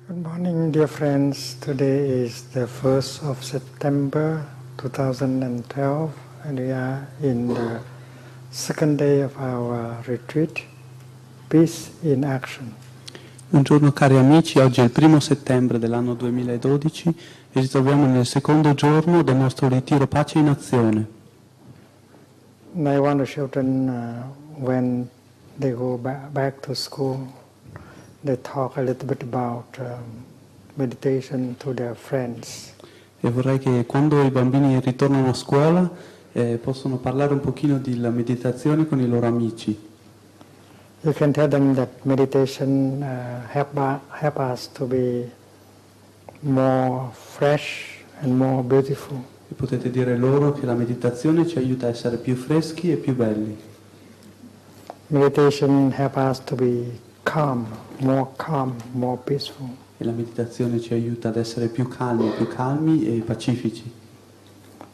Good morning, dear friends. Today is the 1st of September 2012, and we are in the second day of our retreat, Peace in Action. Buongiorno cari amici, oggi è il 1 settembre dell'anno 2012 e ci troviamo nel secondo giorno del nostro ritiro Pace in Azione. I want the children, when they go back to school, they talk a little bit about meditation to their friends. E vorrei che quando i bambini ritornano a scuola possano parlare un pochino della meditazione con i loro amici. You can tell them that meditation help us to be more fresh and more beautiful. E potete dire loro che la meditazione ci aiuta a essere più freschi e più belli. Meditation help us to be calm, more peaceful. E la meditazione ci aiuta ad essere più calmi e pacifici.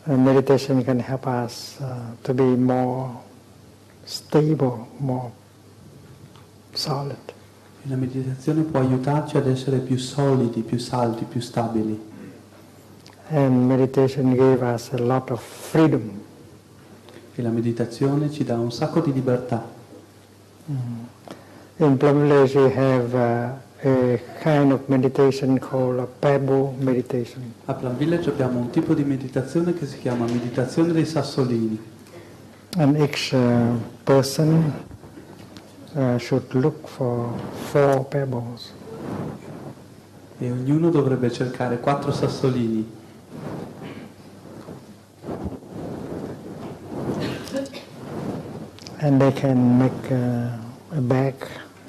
Meditation can help us to be more stable, more solid. E la meditazione può aiutarci ad essere più solidi, più saldi, più stabili. And meditation gave us a lot of freedom. E la meditazione ci dà un sacco di libertà. In Plum Village we have a kind of meditation called a pebble meditation. A Plum Village abbiamo un tipo di meditazione che si chiama meditazione dei sassolini. And each person should look for 4 pebbles. E ognuno dovrebbe cercare 4 sassolini. And they can make a bag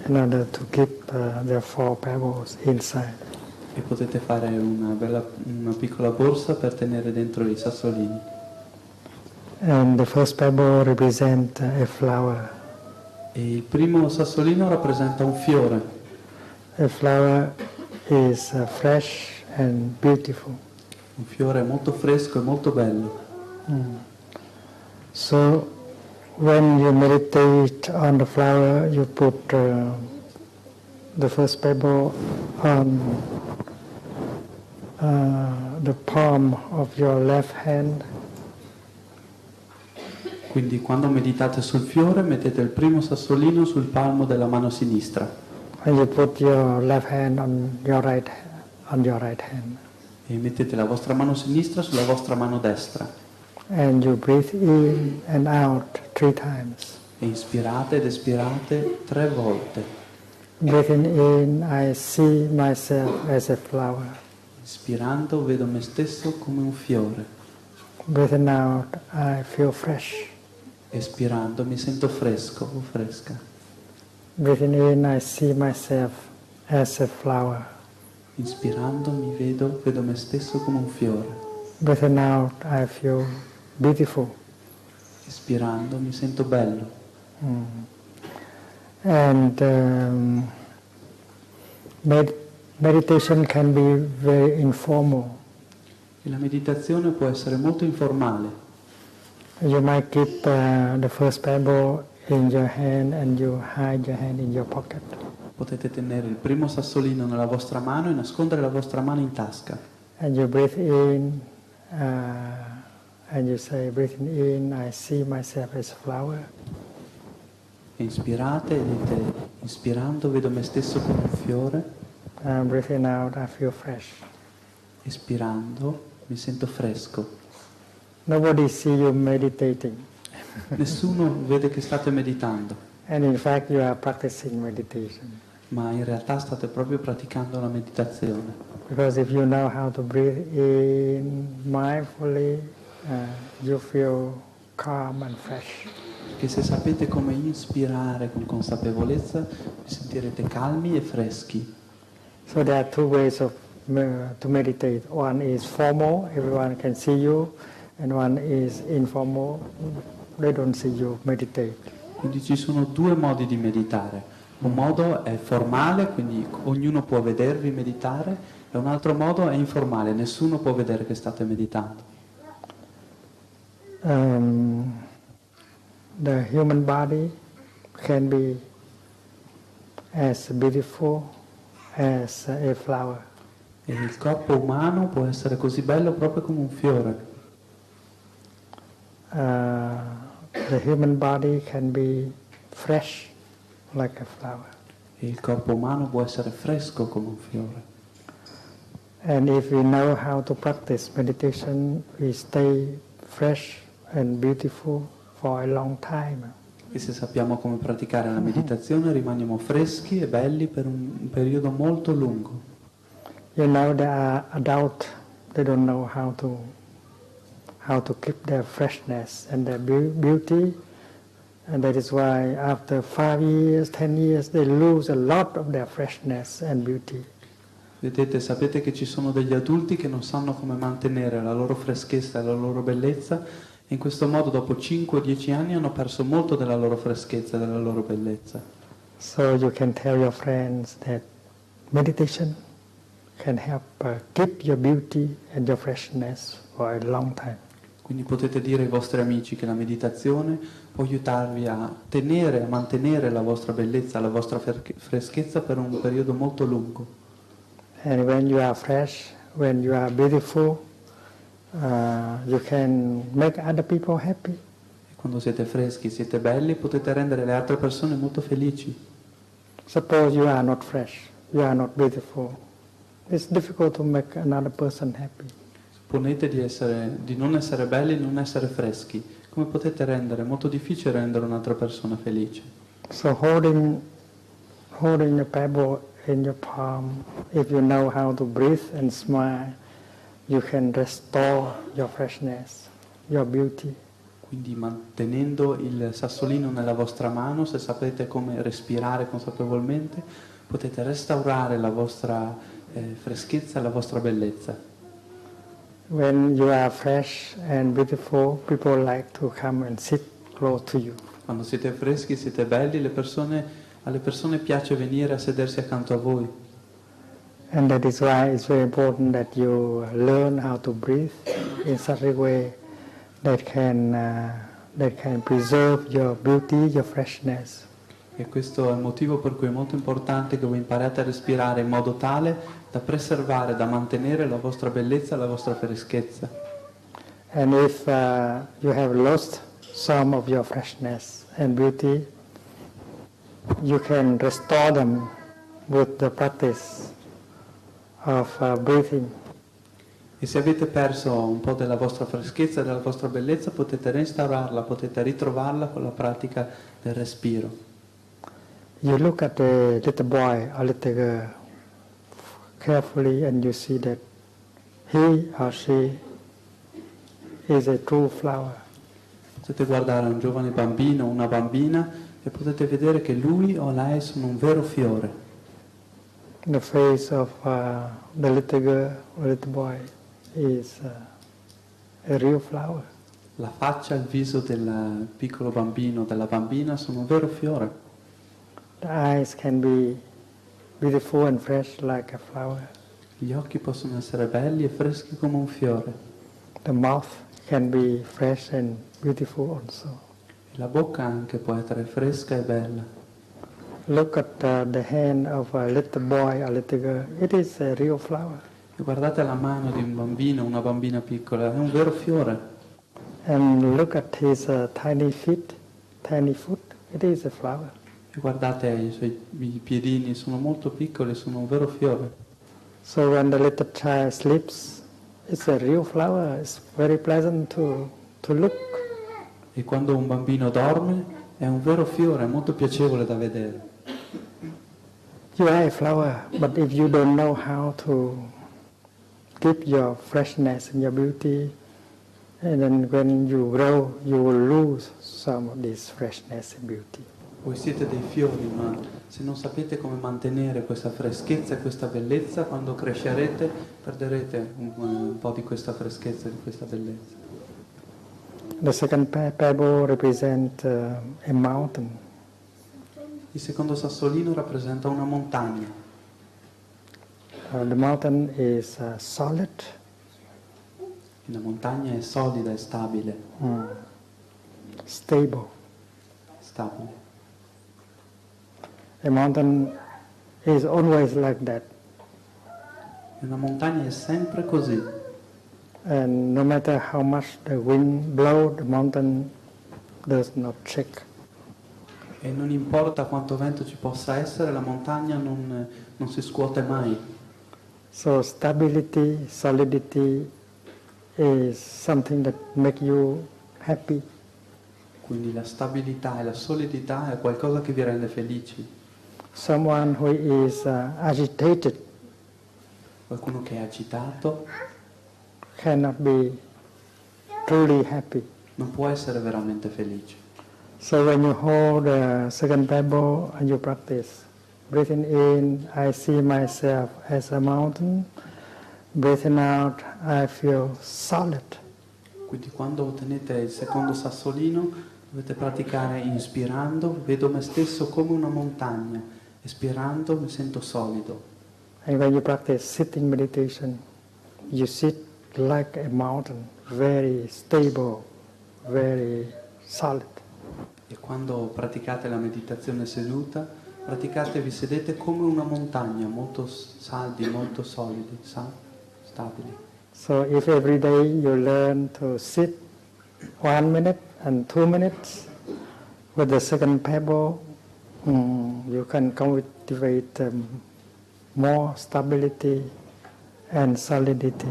in order to keep their 4 pebbles inside. E potete fare una piccola borsa per tenere dentro i sassolini. And the first pebble represents a flower. E il primo sassolino rappresenta un fiore. A flower is fresh and beautiful. Un fiore molto fresco e molto bello. So when you meditate on the flower, you put the first pebble on the palm of your left hand. Quindi quando meditate sul fiore mettete il primo sassolino sul palmo della mano sinistra. And you put your left hand on your right hand. E mettete la vostra mano sinistra sulla vostra mano destra. And you breathe in and out 3 times. E inspirate ed espirate 3 volte. Breathing in, I see myself as a flower. Inspirando vedo me stesso come un fiore. Breathing out, I feel fresh. Espirando mi sento fresco o fresca. Breathing in, I see myself as a flower. Inspirando vedo me stesso come un fiore. Breathing out, I feel beautiful. Espirando mi sento bello. And meditation can be very informal. E la meditazione può essere molto informale. You might keep the first pebble in your hand and you hide your hand in your pocket. Potete tenere il primo sassolino nella vostra mano e nascondere la vostra mano in tasca. And you breathe in and you say, breathing in, I see myself as a flower. E inspirate e dite, inspirando vedo me stesso come un fiore, Breathing out, I feel fresh. espirando mi sento fresco. Nobody see you meditating. Nessuno vede che state meditando, And in fact, you are practicing meditation. ma in realtà state proprio praticando la meditazione. Because if you know how to breathe in mindfully, you feel calm and fresh. Perché se sapete come inspirare con consapevolezza, vi sentirete calmi e freschi. So there are two ways to meditate. One is formal, everyone can see you, and one is informal, they don't see you meditate. Quindi ci sono due modi di meditare. Un modo è formale, quindi ognuno può vedervi meditare, e un altro modo è informale, nessuno può vedere che state meditando. The human body can be as beautiful as a flower. E il corpo umano può essere così bello proprio come un fiore. The human body can be fresh like a flower. E il corpo umano può essere fresco come un fiore. And if we know how to practice meditation, we stay fresh and beautiful for a long time. E se sappiamo come praticare la meditazione rimaniamo freschi e belli per un periodo molto lungo. You know, there are adults, they don't know how to keep their freshness and their beauty, and that is why after 5 years, 10 years, they lose a lot of their freshness and beauty. Vedete, sapete che ci sono degli adulti che non sanno come mantenere la loro freschezza e la loro bellezza, e in questo modo dopo 5 o 10 anni hanno perso molto della loro freschezza e della loro bellezza. So you can tell your friends that meditation can help keep your beauty and your freshness for a long time. Quindi potete dire ai vostri amici che la meditazione può aiutarvi a tenere, a mantenere la vostra bellezza, la vostra freschezza per un periodo molto lungo. And when you are fresh, when you are beautiful, you can make other people happy. E quando siete freschi, siete belli, potete rendere le altre persone molto felici. Suppose you are not fresh, you are not beautiful. It's difficult to make another person happy. Supponete di non essere belli, non essere freschi. Come potete rendere? È molto difficile rendere un'altra persona felice. So holding a pebble in your palm, if you know how to breathe and smile, you can restore your freshness, your beauty. Quindi mantenendo il sassolino nella vostra mano, se sapete come respirare consapevolmente, potete restaurare la vostra freschezza e la vostra bellezza. When you are fresh and beautiful, people like to come and sit close to you. Quando siete freschi, siete belli, alle persone piace venire a sedersi accanto a voi. And that is why it's very important that you learn how to breathe in such a way that can preserve your beauty, your freshness. E questo è il motivo per cui è molto importante che voi impariate a respirare in modo tale da preservare, da mantenere la vostra bellezza e la vostra freschezza. And if you have lost some of your freshness and beauty, you can restore them with the practice of breathing. E se avete perso un po' della vostra freschezza e della vostra bellezza, potete restaurarla, potete ritrovarla con la pratica del respiro. You look at a little boy or little girl carefully and you see that he or she is a true flower. Potete guardare un giovane bambino o una bambina e potete vedere che lui o lei sono un vero fiore. The face of the little girl or little boy is a real flower. La faccia, il viso del piccolo bambino, della bambina sono un vero fiore. The eyes can be beautiful and fresh like a flower. Gli occhi possono essere belli e freschi come un fiore. The mouth can be fresh and beautiful also. E la bocca anche può essere fresca e bella. Look at the hand of a little boy or little girl. It is a real flower. E guardate la mano di un bambino, una bambina piccola, è un vero fiore. And look at his tiny feet, tiny foot. It is a flower. E guardate i piedini, sono molto piccoli, sono un vero fiore. So when the little child sleeps, it's a real flower. It's very pleasant to look. E quando un bambino dorme è un vero fiore, è molto piacevole da vedere. You are a flower, but if you don't know how to keep your freshness and your beauty, and then when you grow, you will lose some of this freshness and beauty. Voi siete dei fiori, ma se non sapete come mantenere questa freschezza e questa bellezza, quando crescerete perderete un po' di questa freschezza e di questa bellezza. The second pebble represents a mountain. Il secondo sassolino rappresenta una montagna. The mountain is solid. La montagna è solida e stabile. Stable. Stabile. A mountain is always like that. E una montagna è sempre così. And no matter how much the wind blows, the mountain does not shake. E non importa quanto vento ci possa essere, la montagna non si scuote mai. So stability, solidity is something that makes you happy. Quindi la stabilità e la solidità è qualcosa che vi rende felici. Someone who is agitated Qualcuno che è agitato cannot be truly happy. non può essere veramente felice. So when you hold the second pebble and you practice, breathing in, I see myself as a mountain. Breathing out, I feel solid. Quindi quando ottenete il secondo sassolino dovete praticare inspirando, vedo me stesso come una montagna, espirando mi sento solido. And when you practice sitting meditation, you sit like a mountain, very stable, very solid. E quando praticate la meditazione seduta, vi sedete come una montagna, molto saldi, molto solidi, stabili. So if every day you learn to sit 1 minute and 2 minutes with the second pebble, you can cultivate more stability and solidity.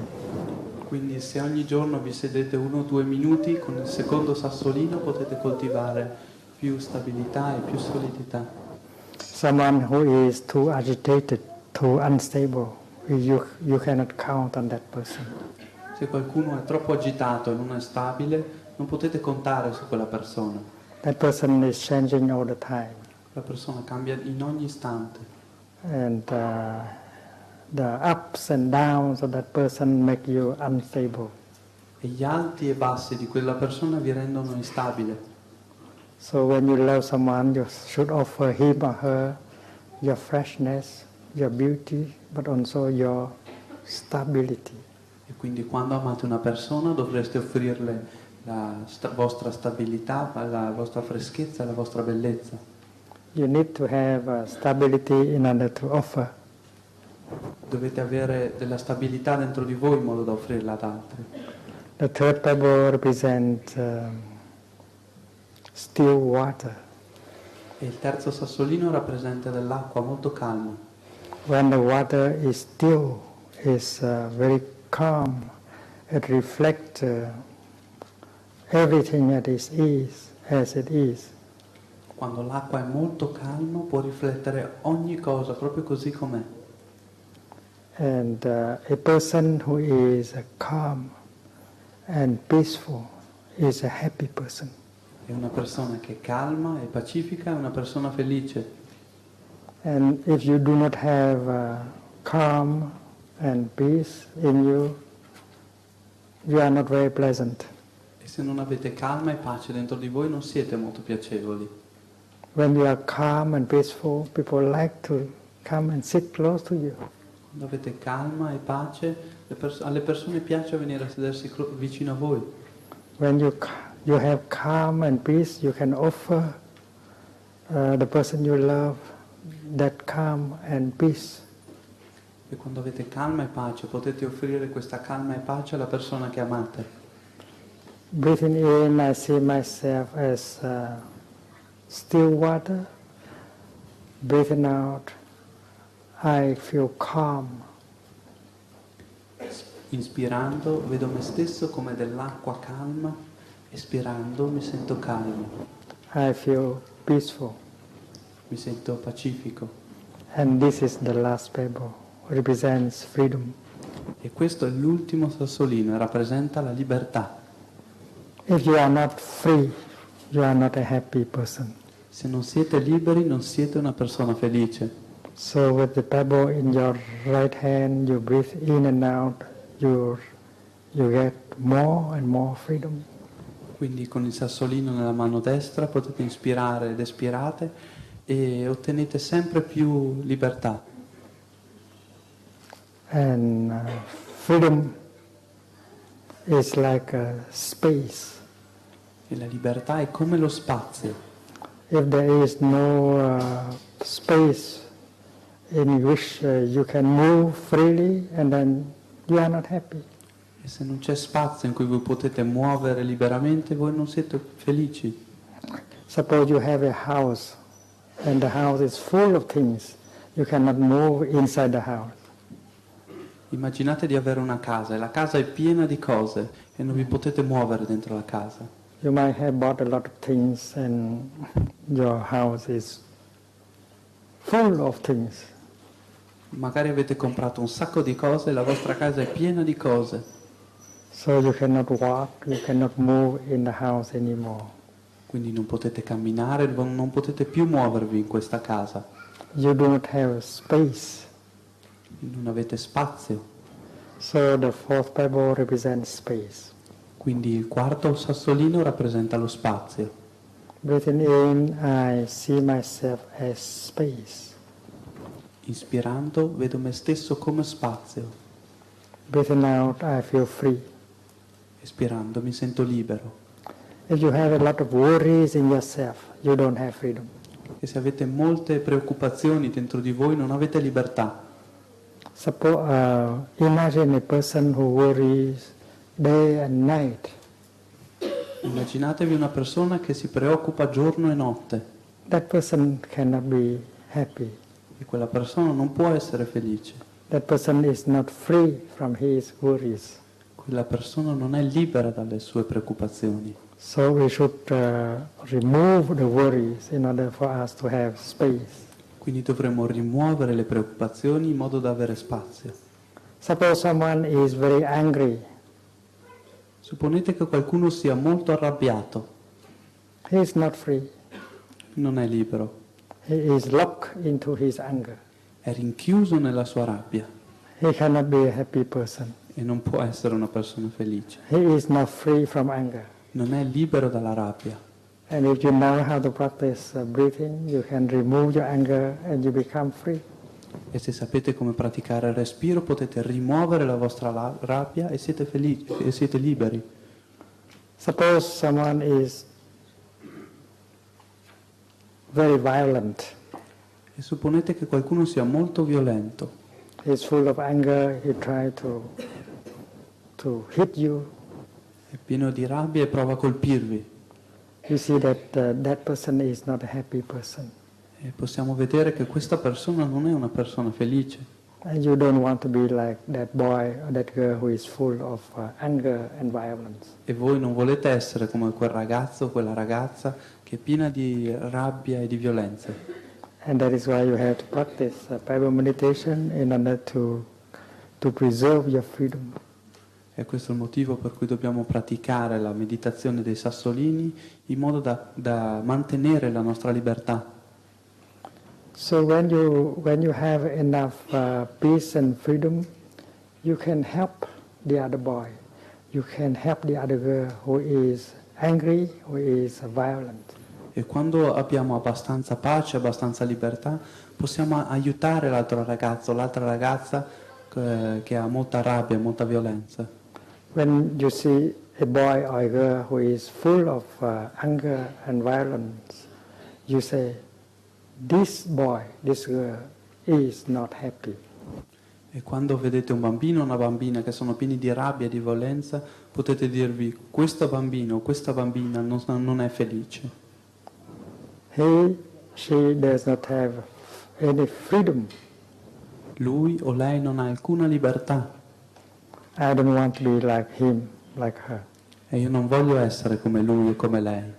Quindi se ogni giorno vi sedete 1 o 2 minuti con il secondo sassolino potete coltivare più stabilità e più solidità. Someone who is too agitated, too unstable, you cannot count on that person. Se qualcuno è troppo agitato e non è stabile, non potete contare su quella persona. That person is changing all the time. La persona cambia in ogni istante. And the ups and downs of that person make you unstable. E gli alti e bassi di quella persona vi rendono instabile. So when you love someone, you should offer him or her your freshness, your beauty, but also your stability. E quindi quando amate una persona dovreste offrirle la vostra stabilità, la vostra freschezza e la vostra bellezza. You need to have stability in order to offer. Dovete avere della stabilità dentro di voi in modo da offrirla ad altri. The third pebble represents still water. E il terzo sassolino rappresenta dell'acqua molto calma. When the water is still, is very calm, it reflects everything as it is. Quando l'acqua è molto calma può riflettere ogni cosa proprio così com'è. And a person who is calm and peaceful is a happy person. E una persona che è calma e pacifica è una persona felice. And if you do not have calm and peace in you, you are not very pleasant. E se non avete calma e pace dentro di voi non siete molto piacevoli. When you are calm and peaceful, people like to come and sit close to you. Quando avete calma e pace, alle persone piace venire a sedersi vicino a voi. When you have calm and peace, you can offer the person you love that calm and peace. E quando avete calma e pace potete offrire questa calma e pace alla persona che amate. Breathing in, I see myself as still water. Breathing out, I feel calm. Inspirando vedo me stesso come dell'acqua calma, espirando mi sento calmo, I feel peaceful. mi sento pacifico. And this is the last pebble, represents freedom. E questo è l'ultimo sassolino e rappresenta la libertà. If you are not free, you are not a happy person. Se non siete liberi non siete una persona felice. So with the pebble in your right hand, you breathe in and out, you get more and more freedom. Quindi con il sassolino nella mano destra potete inspirare ed espirate e ottenete sempre più libertà. And freedom is like a space. E la libertà è come lo spazio. If there is no space in which you can move freely, and then you are not happy. E se non c'è spazio in cui voi potete muovere liberamente, voi non siete felici. Suppose you have a house, and the house is full of things. You cannot move inside the house. Immaginate di avere una casa e la casa è piena di cose e non vi potete muovere dentro la casa. You might have bought a lot of things, and your house is full of things. Magari avete comprato un sacco di cose e la vostra casa è piena di cose. So you cannot walk, you cannot move in the house anymore. Quindi non potete camminare, non potete più muovervi in questa casa. You do not have space. Non avete spazio. So the fourth pebble represents space. Quindi il quarto sassolino rappresenta lo spazio. Breathing in, I see myself as space. Inspirando vedo me stesso come spazio. Breathing out, I feel free. Espirando mi sento libero. If you have a lot of worries in yourself, you don't have freedom. E se avete molte preoccupazioni dentro di voi non avete libertà. Suppose, imagine a person who worries day and night. Immaginatevi una persona che si preoccupa giorno e notte. That person cannot be happy. E quella persona non può essere felice. That person is not free from his worries. Quella persona non è libera dalle sue preoccupazioni. So we should remove the worries in order for us to have space. Quindi dovremmo rimuovere le preoccupazioni in modo da avere spazio. Suppose someone is very angry. Supponete che qualcuno sia molto arrabbiato. He is not free. Non è libero. He is locked into his anger. È rinchiuso nella sua rabbia. He cannot be a happy person. E non può essere una persona felice. He is not free from anger. Non è libero dalla rabbia. And if you know how to practice breathing, you can remove your anger and you become free. E se sapete come praticare il respiro, potete rimuovere la vostra rabbia e siete felici e siete liberi. Suppose someone is very violent. E supponete che qualcuno sia molto violento. He is full of anger. He tries to hit you. È pieno di rabbia e prova a colpirvi. You see that that person is not a happy person. E possiamo vedere che questa persona non è una persona felice. And you don't want to be like that boy or that girl who is full of anger and violence. E voi non volete essere come quel ragazzo o quella ragazza che è piena di rabbia e di violenze. And that is why you have to practice pebble meditation in order to preserve your freedom. E questo è il motivo per cui dobbiamo praticare la meditazione dei sassolini in modo da mantenere la nostra libertà. So when you have enough peace and freedom, you can help the other boy. You can help the other girl who is angry, who is violent. E quando abbiamo abbastanza pace, abbastanza libertà, possiamo aiutare l'altro ragazzo, l'altra ragazza che ha molta rabbia, molta violenza. When you see a boy or a girl who is full of anger and violence, you say, this boy, this girl is not happy. E quando vedete un bambino o una bambina che sono pieni di rabbia e di violenza, potete dirvi, questo bambino o questa bambina non è felice. She does not have any freedom. Lui o lei non ha alcuna libertà I don't want to be like him, like her. e io non voglio essere come lui o come lei.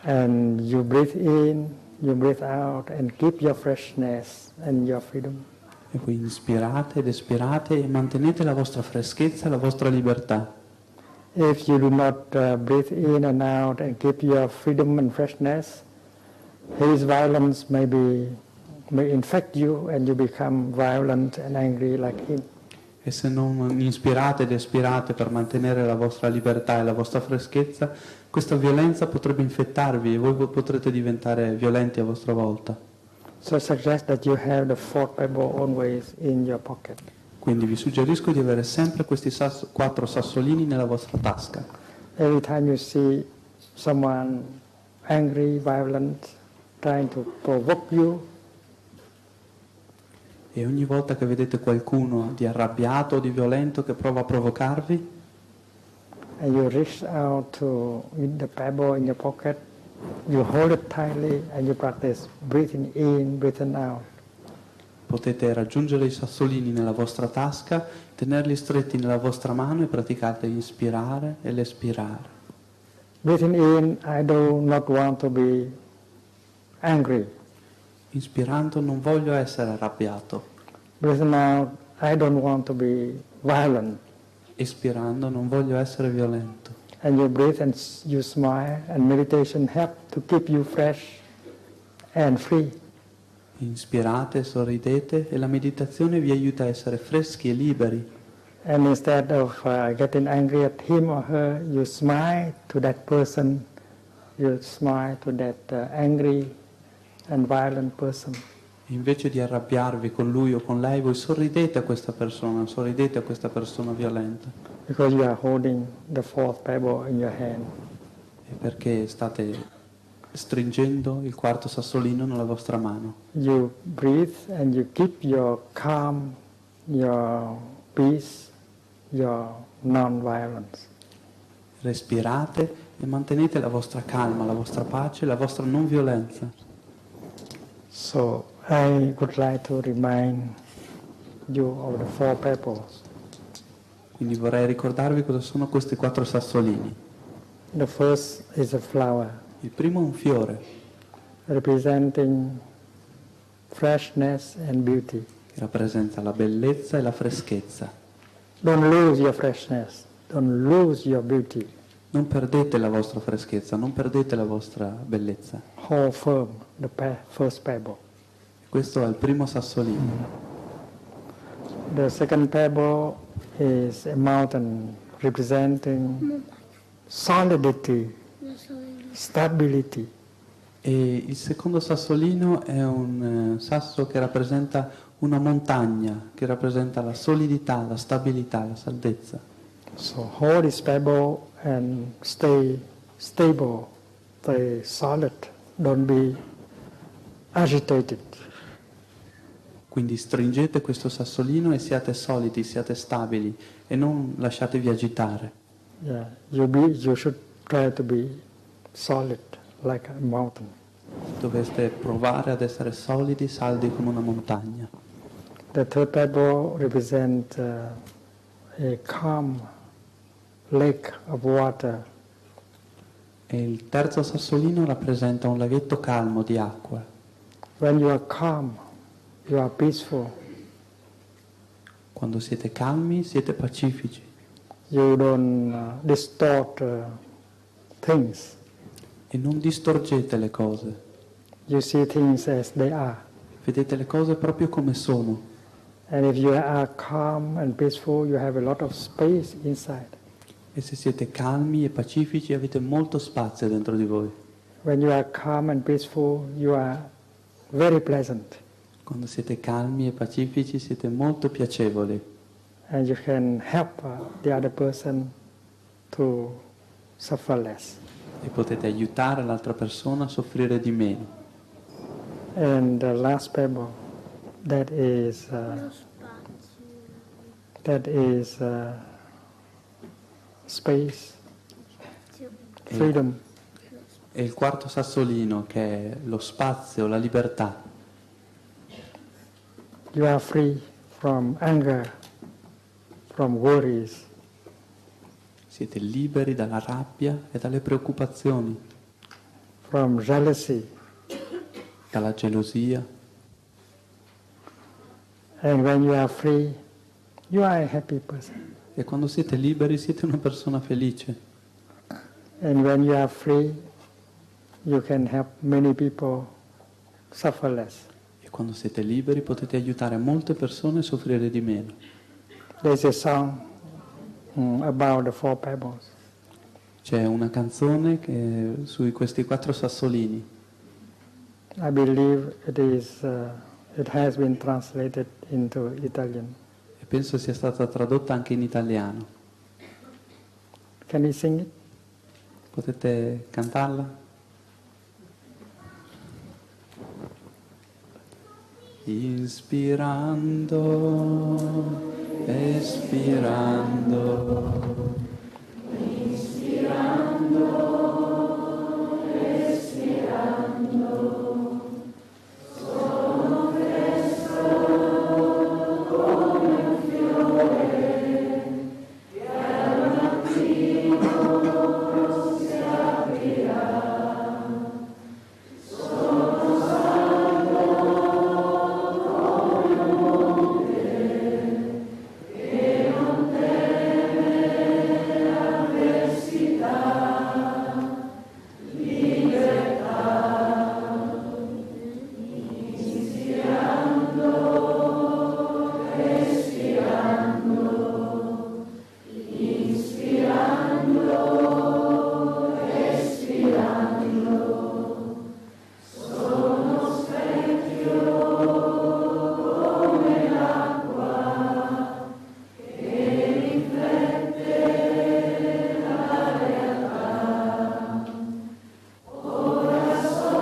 And you breathe in, you breathe out, and keep your freshness and your freedom. E voi inspirate ed espirate e mantenete la vostra freschezza e la vostra libertà. If you do not breathe in and out and keep your freedom and freshness, his violence may infect you and you become violent and angry like him. E se non inspirate ed espirate per mantenere la vostra libertà e la vostra freschezza, questa violenza potrebbe infettarvi e voi potrete diventare violenti a vostra volta. So I suggest that you have the fourth Bible always in your pocket. Quindi vi suggerisco di avere sempre questi 4 sassolini nella vostra tasca. Every time you see someone angry, violent, trying to provoke you, E ogni volta che vedete qualcuno di arrabbiato o di violento che prova a provocarvi, and you reach out with the pebble in your pocket, you hold it tightly and you practice breathing in, breathing out. potete raggiungere i sassolini nella vostra tasca, tenerli stretti nella vostra mano e praticate l'inspirare e l'espirare. Breathing in, I do not want to be angry. Inspirando non voglio essere arrabbiato. Breathing out, I don't want to be violent. Espirando non voglio essere violento. And you breathe and you smile, and meditation help to keep you fresh and free. Inspirate, sorridete e la meditazione vi aiuta a essere freschi e liberi. And instead of getting angry at him or her, you smile to that person, you smile to that angry and violent person. E invece di arrabbiarvi con lui o con lei, voi sorridete a questa persona violenta. Because you are holding the fourth pebble in your hand. E perché state stringendo il 4 sassolino nella vostra mano. You breathe and you keep your calm, your peace, your non-violence. Respirate e mantenete la vostra calma, la vostra pace, la vostra non violenza. So I would like to remind you of the four pebbles. Quindi vorrei ricordarvi cosa sono questi 4 sassolini. The first is a flower, Il primo è un fiore representing freshness and beauty. che rappresenta la bellezza e la freschezza. Don't lose your freshness. Don't lose your beauty. Non perdete la vostra freschezza, non perdete la vostra bellezza. Hold firm the first pebble. Questo è il primo sassolino. The second pebble is a mountain representing solidity, stability. E il secondo sassolino è un sasso che rappresenta una montagna, che rappresenta la solidità, la stabilità, la saldezza. So hold this pebble and stay stable, stay solid. Don't be agitated. Quindi stringete questo sassolino e siate solidi, siate stabili e non lasciatevi agitare. Yeah, you should try to be solid like a mountain. Dovete provare ad essere solidi, saldi come una montagna. The third pebble represents a calm lake of water. E il terzo sassolino rappresenta un laghetto calmo di acqua. When you are calm, you are peaceful. Quando siete calmi, siete pacifici. You don't distort things. E non distorgete le cose. You see things as they are. Vedete le cose proprio come sono. And if you are calm and peaceful, you have a lot of space inside. E se siete calmi e pacifici avete molto spazio dentro di voi. When you are calm and peaceful, you are very pleasant. Quando siete calmi e pacifici siete molto piacevoli. And you can help the other person to suffer less. E potete aiutare l'altra persona a soffrire di meno. And the last pebble, that is space, freedom. E il quarto sassolino, che è lo spazio, la libertà. You are free from anger, from worries, Siete liberi dalla rabbia e dalle preoccupazioni, from jealousy. dalla gelosia. And when you are free, you are a happy person. E quando siete liberi siete una persona felice. And when you are free, you can help many people suffer less. E quando siete liberi potete aiutare molte persone a soffrire di meno. There's a song about the four pebbles. C'è una canzone su questi 4 sassolini. I believe it has been translated into Italian. E penso sia stata tradotta anche in italiano. Can you sing it? Potete cantarla? Inspirando, espirando. Inspirando, espirando. Sono fresco come un fiore che al mattino si aprirà. Sono saldo come un monte che non teme l'avversità. Libertà, inspirando, respirando, inspirando, respirando. Sono specchio come l'acqua che riflette la realtà. Ora so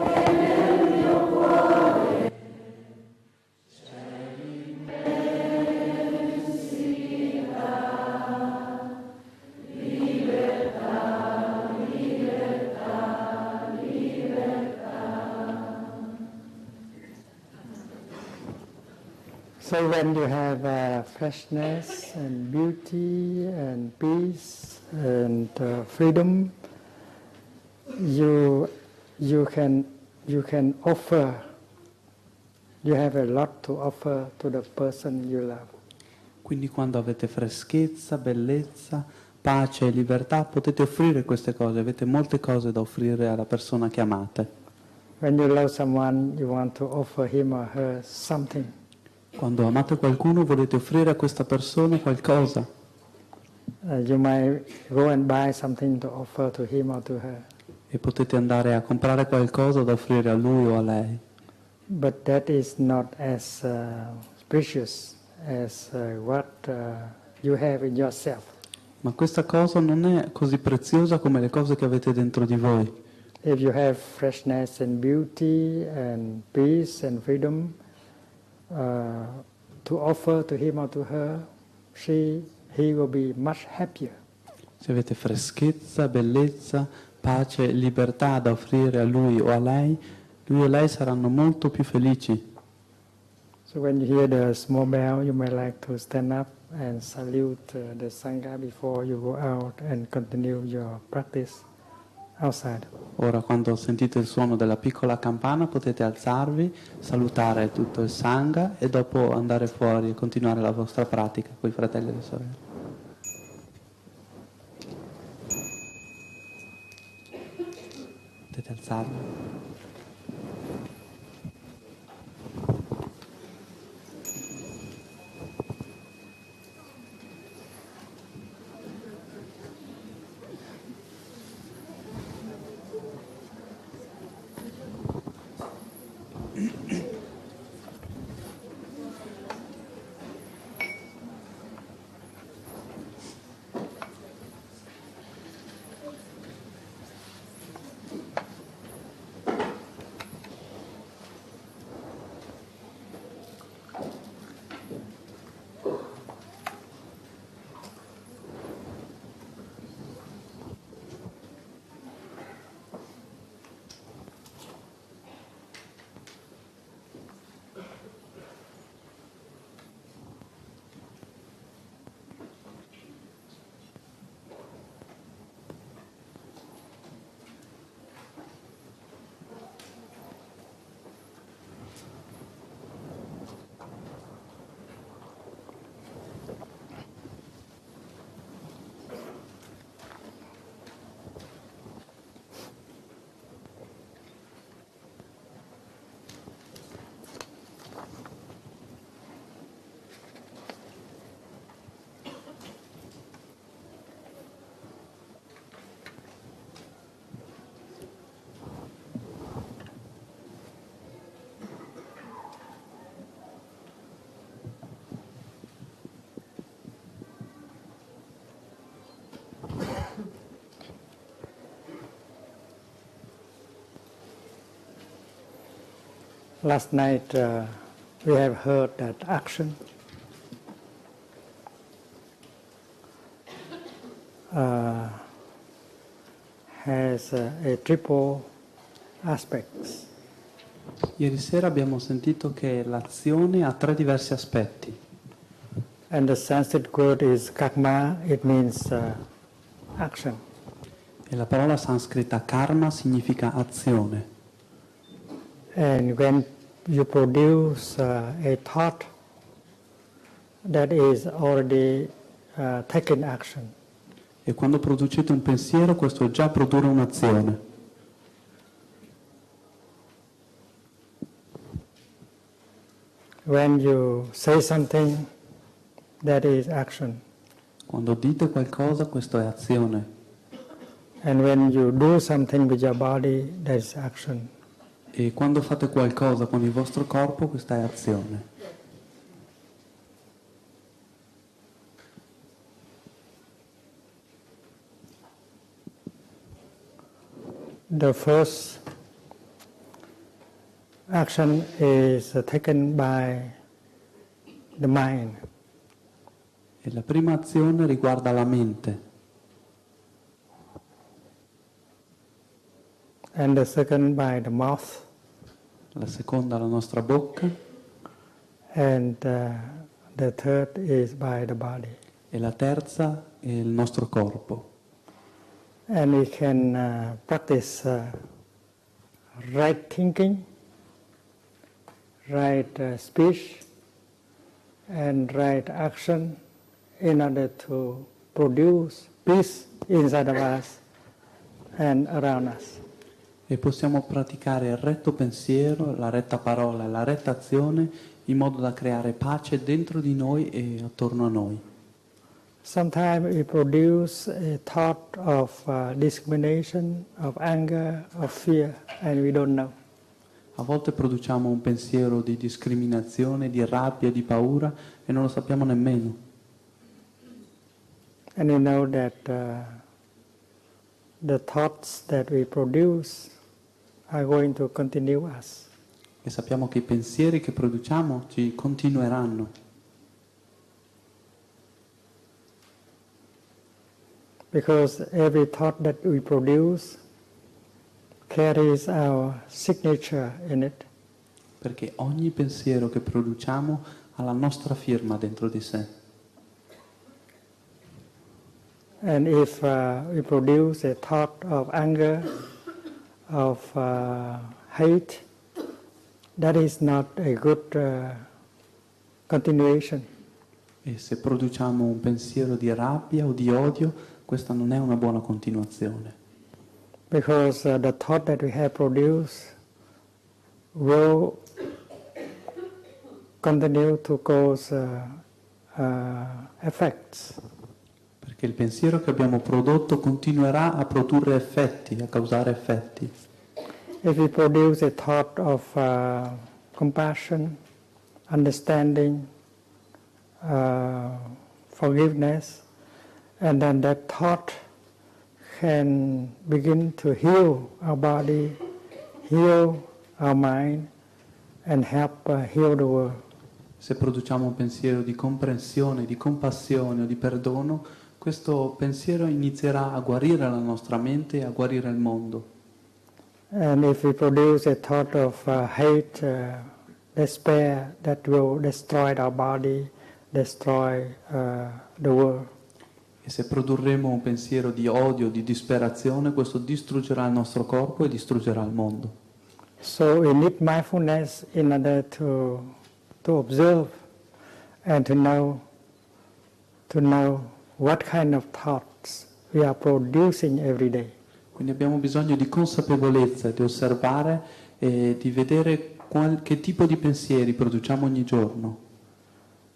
che nel mio cuore c'è l'immensità, libertà, libertà, libertà. So when you have freshness and beauty and peace and freedom, you can offer. You have a lot to offer to the person you love. Quindi quando avete freschezza, bellezza, pace e libertà potete offrire queste cose, avete molte cose da offrire alla persona che amate. When you love someone, you want to offer him or her something. Quando amate qualcuno volete offrire a questa persona qualcosa. You might go and buy something to offer to him or to her. E potete andare a comprare qualcosa da offrire a lui o a lei. But that is not as precious as what you have in yourself. Ma questa cosa non è così preziosa come le cose che avete dentro di voi. If you have freshness and beauty and peace and freedom to offer to him or to her, he will be much happier. Se avete freschezza, bellezza, pace, libertà da offrire a lui o a lei, lui o lei saranno molto più felici. So when you hear the small bell, you may like to stand up and salute the Sangha before you go out and continue your practice outside. Ora, quando sentite il suono della piccola campana, potete alzarvi, salutare tutto il Sangha e dopo andare fuori e continuare la vostra pratica con i fratelli e le sorelle. Potete alzarvi. Last night we have heard that action has a triple aspects. Ieri sera abbiamo sentito che l'azione ha 3 diversi aspetti. And the Sanskrit word is karma, it means action. E la parola sanscrita karma significa azione. And when you produce a thought, that is already taken action. E quando producete un pensiero, questo è già produrre un'azione. When you say something, that is action. Quando dite qualcosa, questo è azione. And when you do something with your body, that is action. E quando fate qualcosa con il vostro corpo, questa è azione. The first action is taken by the mind. E la prima azione riguarda la mente. And the second by the mouth. La seconda la nostra bocca. And the third is by the body. E la terza è il nostro corpo. And we can practice right thinking, right speech, and right action in order to produce peace inside of us and around us. E possiamo praticare il retto pensiero, la retta parola e la retta azione in modo da creare pace dentro di noi e attorno a noi. Sometimes we produce a thought of discrimination, of anger, of fear, and we don't know. A volte produciamo un pensiero di discriminazione, di rabbia, di paura e non lo sappiamo nemmeno. And we know that the thoughts that we produce are going to continue us. E sappiamo che i pensieri che produciamo ci continueranno. Because every thought that we produce carries our signature in it. Perché ogni pensiero che produciamo ha la nostra firma dentro di sé. And if we produce a thought of anger, of hate, that is not a good continuation. E se produciamo un pensiero di rabbia o di odio, questa non è una buona continuazione. Because the thought that we have produced will continue to cause effects. Perché il pensiero che abbiamo prodotto continuerà a produrre effetti, a causare effetti. If we produce a thought of compassion, understanding, forgiveness, and then that thought can begin to heal our body, heal our mind, and help heal the world. Se produciamo un pensiero di comprensione, di compassione o di perdono, questo pensiero inizierà a guarire la nostra mente e a guarire il mondo. And if we produce a thought of hate, despair, that will destroy our body, destroy the world. E se produrremo un pensiero di odio, di disperazione, questo distruggerà il nostro corpo e distruggerà il mondo. So we need mindfulness in order to observe and to know what kind of thoughts we are producing every day. Quindi abbiamo bisogno di consapevolezza, di osservare e di vedere che tipo di pensieri produciamo ogni giorno.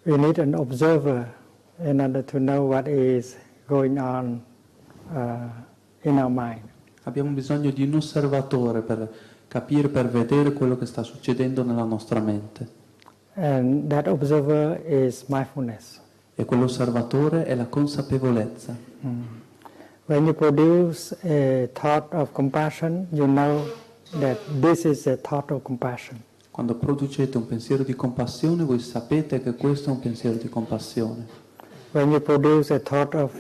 We need an observer in order to know what is going on in our mind. Abbiamo bisogno di un osservatore per capire, per vedere quello che sta succedendo nella nostra mente. And that observer is mindfulness. E quell'osservatore è la consapevolezza. When you produce a thought of compassion, you know that this is a thought of compassion. Quando producete un pensiero di compassione, voi sapete che questo è un pensiero di compassione. When you produce a thought of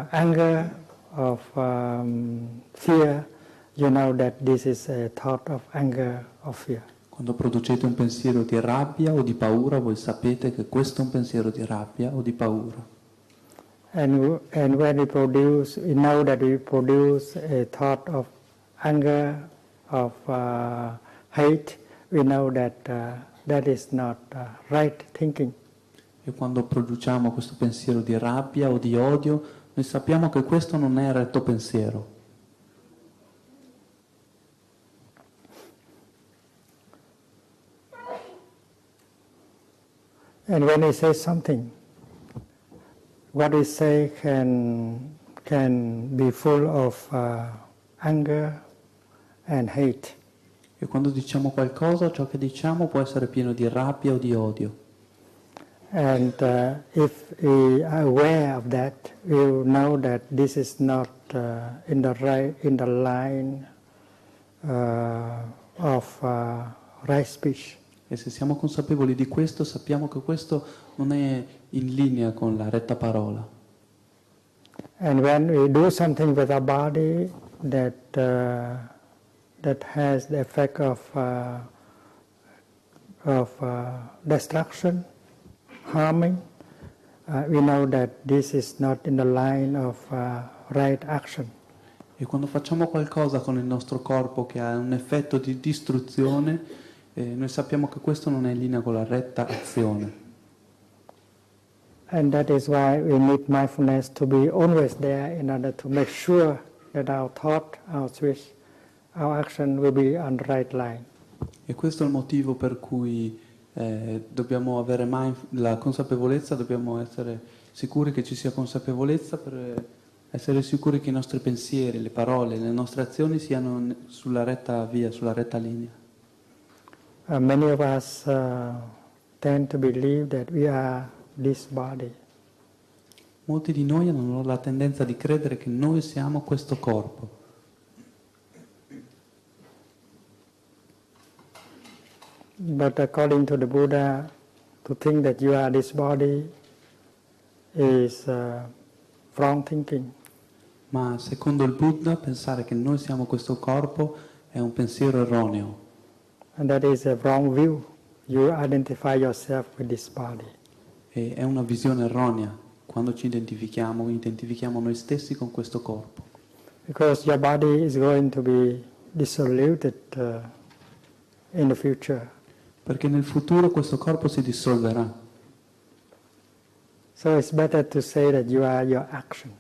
anger, of fear, you know that this is a thought of anger or fear. Quando producete un pensiero di rabbia o di paura, voi sapete che questo è un pensiero di rabbia o di paura. And when we know that we produce a thought of anger, of hate, we know that that is not right thinking. E quando produciamo questo pensiero di rabbia o di odio, noi sappiamo che questo non è retto pensiero. And when we say something, what we say can be full of anger and hate. E quando diciamo qualcosa, ciò che diciamo può essere pieno di rabbia o di odio. And if we are aware of that, we will know that this is not in the line of right speech. E se siamo consapevoli di questo, sappiamo che questo non è in linea con la retta parola. And when we do something with our body that has the effect of destruction, harming, we know that this is not in the line of right action. E quando facciamo qualcosa con il nostro corpo che ha un effetto di distruzione, noi sappiamo che questo non è in linea con la retta azione. And that is why we need mindfulness to be always there in order to make sure that our thought, our speech, our action will be on the right line. E questo è il motivo per cui dobbiamo avere la consapevolezza, dobbiamo essere sicuri che ci sia consapevolezza per essere sicuri che i nostri pensieri, le parole, le nostre azioni siano sulla retta via, sulla retta linea. Many of us tend to believe that we are this body. Molti di noi hanno la tendenza di credere che noi siamo questo corpo. But according to the Buddha, to think that you are this body is wrong thinking. Ma secondo il Buddha pensare che noi siamo questo corpo è un pensiero erroneo. And that is a wrong view. You identify yourself with this body. E è una visione erronea. Quando ci identifichiamo noi stessi con questo corpo. Because your body is going to be dissoluted in the future. Perché nel futuro questo corpo si dissolverà. So it's better to say that you are your action.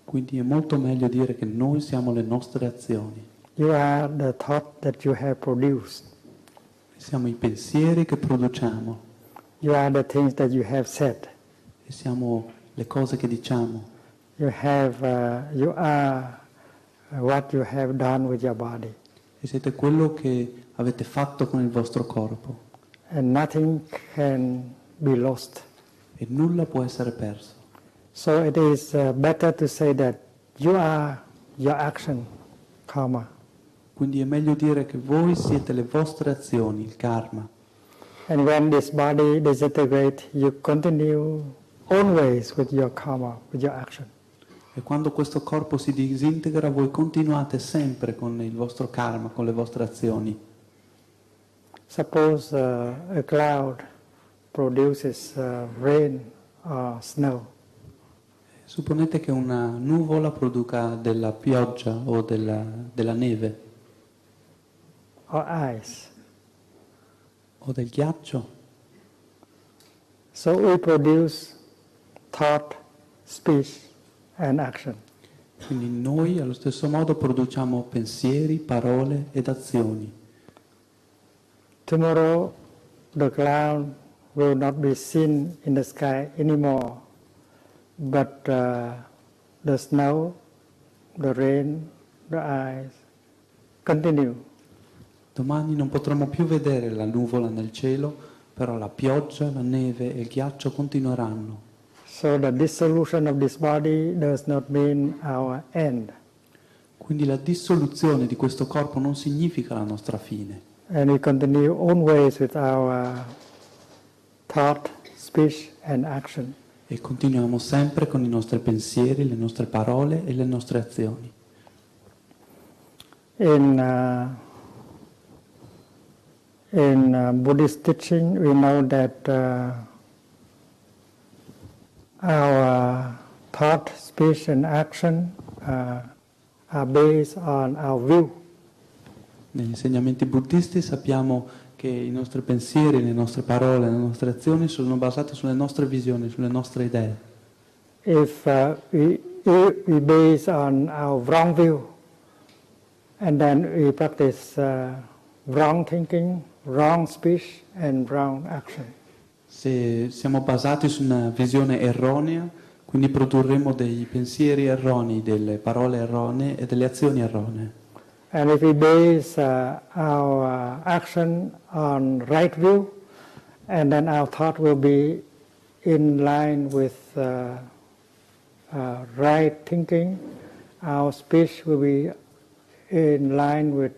Quindi è molto meglio dire che noi siamo le nostre azioni. You are the thought that you have produced. Siamo i pensieri che produciamo. You are the things that you have said. E siamo le cose che diciamo. You are what you have done with your body. E siete quello che avete fatto con il vostro corpo. And nothing can be lost. E nulla può essere perso. So it is better to say that you are your action, karma. Quindi è meglio dire che voi siete le vostre azioni, il karma. And when this body disintegrates, you continue always with your karma, with your action. E quando questo corpo si disintegra, voi continuate sempre con il vostro karma, con le vostre azioni. Suppose a cloud produces rain or snow. Supponete che una nuvola produca della pioggia o della neve. Or ice. O del ghiaccio. So we produce thought, speech and action. Quindi noi allo stesso modo produciamo pensieri, parole ed azioni. Tomorrow the cloud will not be seen in the sky anymore, but the snow, the rain, the ice continue. Domani non potremo più vedere la nuvola nel cielo, però la pioggia, la neve e il ghiaccio continueranno. So the dissolution of this body does not mean our end. Quindi la dissoluzione di questo corpo non significa la nostra fine. And we continue always with our thought, speech and action. E continuiamo sempre con i nostri pensieri, le nostre parole e le nostre azioni. In Buddhist teaching, we know that our thought, speech and action are based on our view. Negli insegnamenti buddisti sappiamo che i nostri pensieri, le nostre parole, le nostre azioni sono basate sulle nostre visioni, sulle nostre idee. If we base on our wrong view, and then we practice wrong thinking, wrong speech and wrong action. Se siamo basati su una visione erronea, quindi produrremo dei pensieri erronei, delle parole erronee e delle azioni erronee. And if we base our action on right view, and then our thought will be in line with right thinking, our speech will be in line with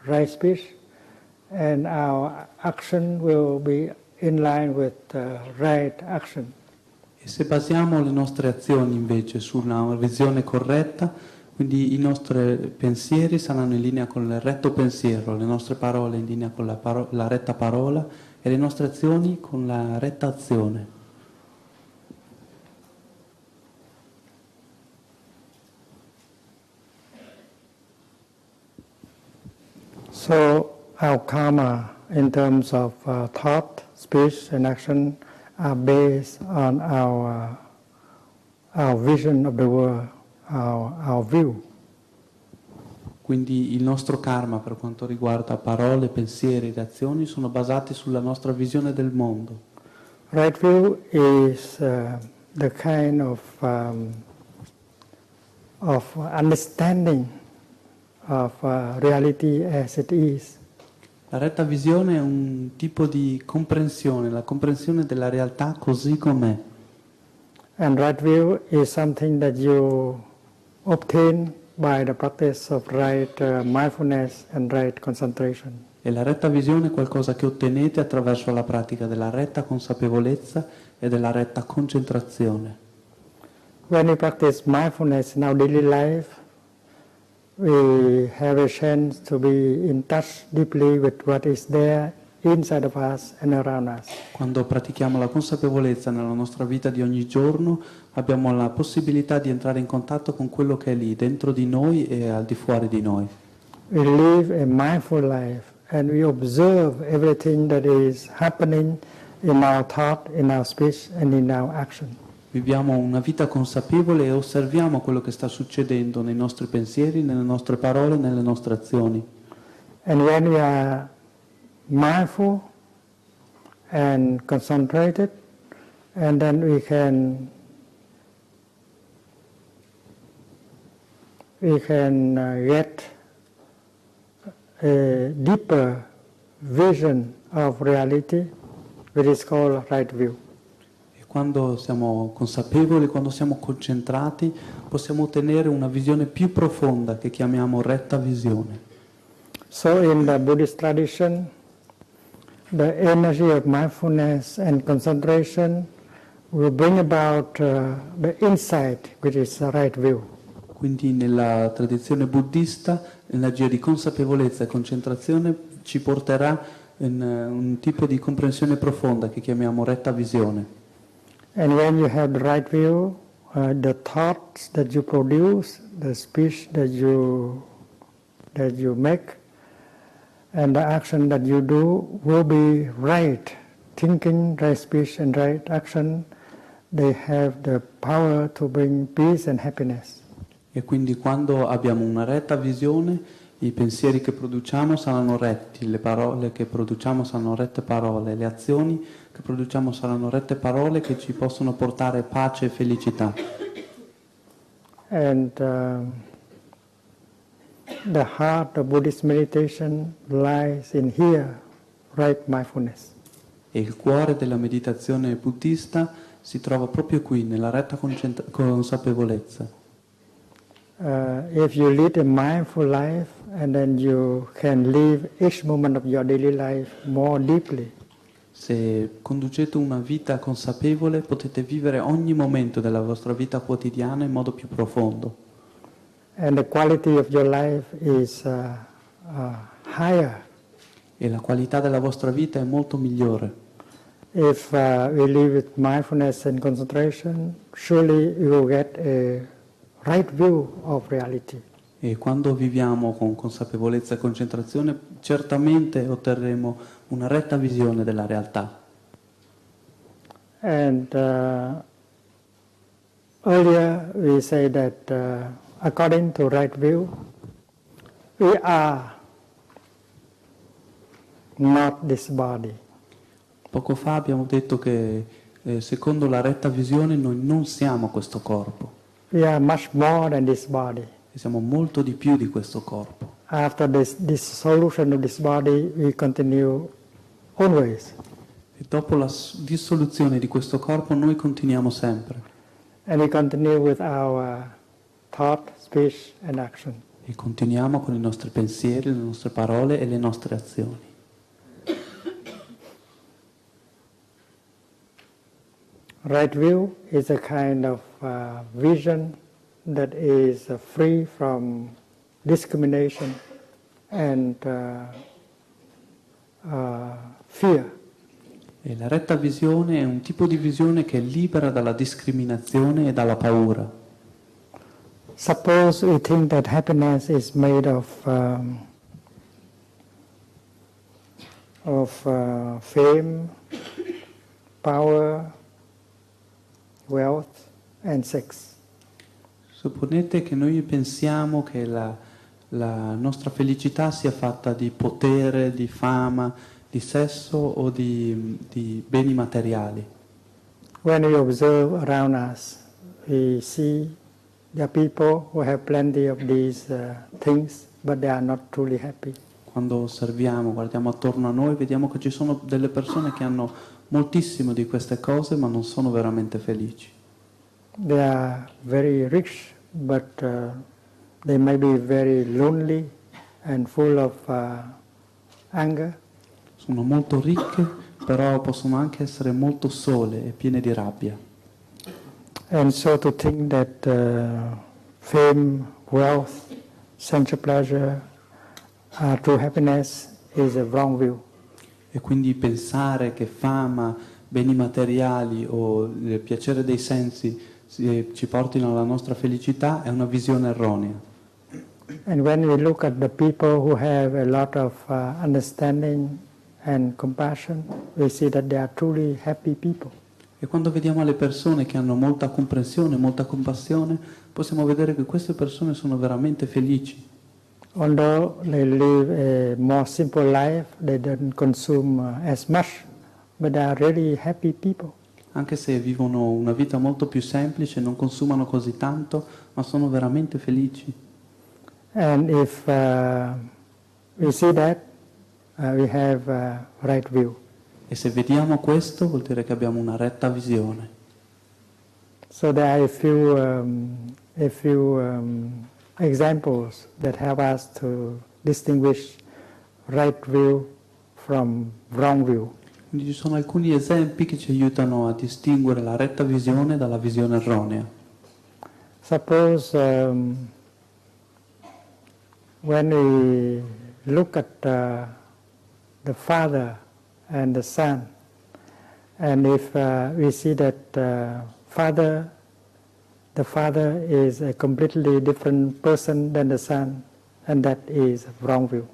right speech, and our action will be in line with right action. E se basiamo le nostre azioni invece su una visione corretta, quindi i nostri pensieri saranno in linea con il retto pensiero, le nostre parole in linea con la retta parola e le nostre azioni con la retta azione. So our karma in terms of thought, speech and action are based on our vision of the world, our view. Quindi il nostro karma per quanto riguarda parole, pensieri ed azioni sono basati sulla nostra visione del mondo. Right view is the kind of understanding of reality as it is. La retta visione è un tipo di comprensione, la comprensione della realtà così com'è. And right view is something that you obtain by the practice of right mindfulness and right concentration. E la retta visione è qualcosa che ottenete attraverso la pratica della retta consapevolezza e della retta concentrazione. When we practice mindfulness in our daily life, we have a chance to be in touch deeply with what is there inside of us and around us. Quando pratichiamo la consapevolezza nella nostra vita di ogni giorno, abbiamo la possibilità di entrare in contatto con quello che è lì, dentro di noi e al di fuori di noi. We live a mindful life and we observe everything that is happening in our thought, in our speech and in our action. Viviamo una vita consapevole e osserviamo quello che sta succedendo nei nostri pensieri, nelle nostre parole, nelle nostre azioni. And when we are mindful and concentrated, and then we can get a deeper vision of reality, which is called right view. E quando siamo consapevoli, quando siamo concentrati, possiamo ottenere una visione più profonda che chiamiamo retta visione. So in the Buddhist tradition, the energy of mindfulness and concentration will bring about the insight, which is the right view. Quindi nella tradizione buddista l'energia di consapevolezza e concentrazione ci porterà in un tipo di comprensione profonda che chiamiamo retta visione. And when you have the right view, the thoughts that you produce, the speech that you make, and the action that you do will be right. Thinking, right speech and right action, they have the power to bring peace and happiness. E quindi quando abbiamo una retta visione, i pensieri che produciamo saranno retti, le parole che produciamo saranno rette parole, le azioni che produciamo saranno rette parole che ci possono portare pace e felicità. And the heart of Buddhist meditation lies in here, right mindfulness. E il cuore della meditazione buddista si trova proprio qui, nella retta consapevolezza. if you lead a mindful life and then you can live each moment of your daily life more deeply. Se conducete una vita consapevole, potete vivere ogni momento della vostra vita quotidiana in modo più profondo. And the quality of your life is higher. E la qualità della vostra vita è molto migliore. If we live with mindfulness and concentration, surely you will get a right view of reality. E quando viviamo con consapevolezza e concentrazione, certamente otterremo una retta visione della realtà. And earlier we say that according to right view, we are not this body. Poco fa abbiamo detto che secondo la retta visione noi non siamo questo corpo, We are much more than this body. e siamo molto di più di questo corpo. After this dissolution of this body, we continue always. E dopo la dissoluzione di questo corpo noi continuiamo sempre. And we continue with our thought, speech and action. E continuiamo con i nostri pensieri, le nostre parole e le nostre azioni. Right view is a kind of vision that is free from discrimination and fear. E la retta visione è un tipo di visione che è libera dalla discriminazione e dalla paura. Suppose we think that happiness is made of fame, power, wealth and sex. Supponete che noi pensiamo che la nostra felicità sia fatta di potere, di fama, di sesso o di beni materiali. When we observe around us, we see there are people who have plenty of these things, but they are not truly happy. Quando osserviamo, guardiamo attorno a noi, vediamo che ci sono delle persone che hanno moltissimo di queste cose, ma non sono veramente felici. They are very rich, but they may be very lonely and full of anger. Sono molto ricche, però possono anche essere molto sole e piene di rabbia. And so to think that fame, wealth, sensual pleasure are true happiness is a wrong view. E quindi pensare che fama, beni materiali o il piacere dei sensi ci portino alla nostra felicità è una visione erronea. And when we look at the people who have a lot of understanding and compassion, we see that they are truly happy people. E quando vediamo le persone che hanno molta comprensione, molta compassione, possiamo vedere che queste persone sono veramente felici. Although they live a more simple life, they don't consume as much, but they are really happy people. Anche se vivono una vita molto più semplice, non consumano così tanto, ma sono veramente felici. And if we see that, we have right view. E se vediamo questo, vuol dire che abbiamo una retta visione. So there are a few examples that help us to distinguish right view from wrong view. Quindi ci sono alcuni esempi che ci aiutano a distinguere la retta visione dalla visione erronea. Suppose when we look at the father and the son, and if we see that the father is a completely different person than the son, and that is wrong view.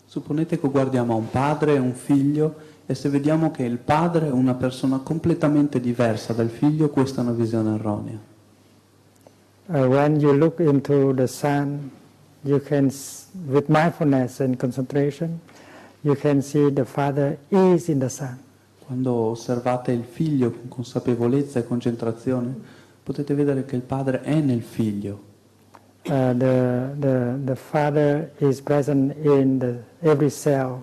Supponete che guardiamo a un padre e un figlio e se vediamo che il padre è una persona completamente diversa dal figlio, questa è una visione erronea. When you look into the son, you can, with mindfulness and concentration, you can see the father is in the son. Quando osservate il figlio con consapevolezza e concentrazione, potete vedere che il padre è nel figlio. The father is present in every cell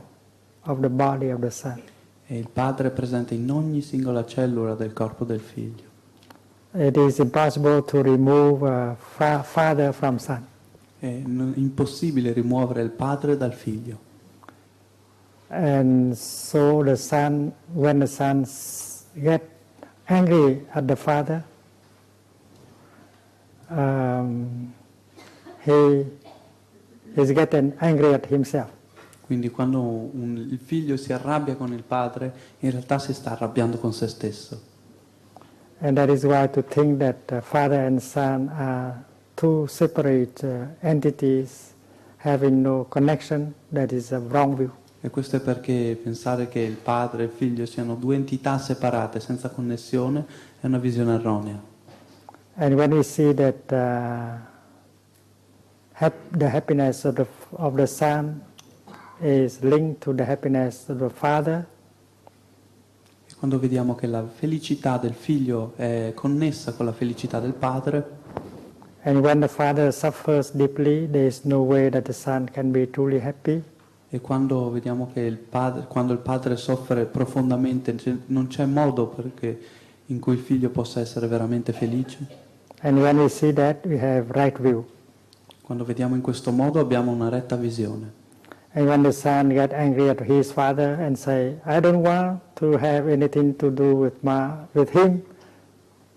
of the body of the son. E il padre è presente in ogni singola cellula del corpo del figlio. It is impossible to remove father from son. È impossibile rimuovere il padre dal figlio. And so the son, when the son get angry at the father, he is getting angry at himself. Quindi quando il figlio si arrabbia con il padre, in realtà si sta arrabbiando con se stesso. And that is why to think that father and son are two separate entities having no connection, that is a wrong view. E questo è perché pensare che il padre e il figlio siano due entità separate, senza connessione, è una visione erronea. And when we see that the happiness of the son is linked to the happiness of the father, E quando vediamo che la felicità del figlio è connessa con la felicità del padre, and when the father suffers deeply, there is no way that the son can be truly happy. e quando vediamo che quando il padre soffre profondamente, non c'è modo in cui il figlio possa essere veramente felice. And when we see that, we have right view. Quando vediamo in questo modo abbiamo una retta visione. And when the son gets angry at his father and say, I don't want to have anything to do with him,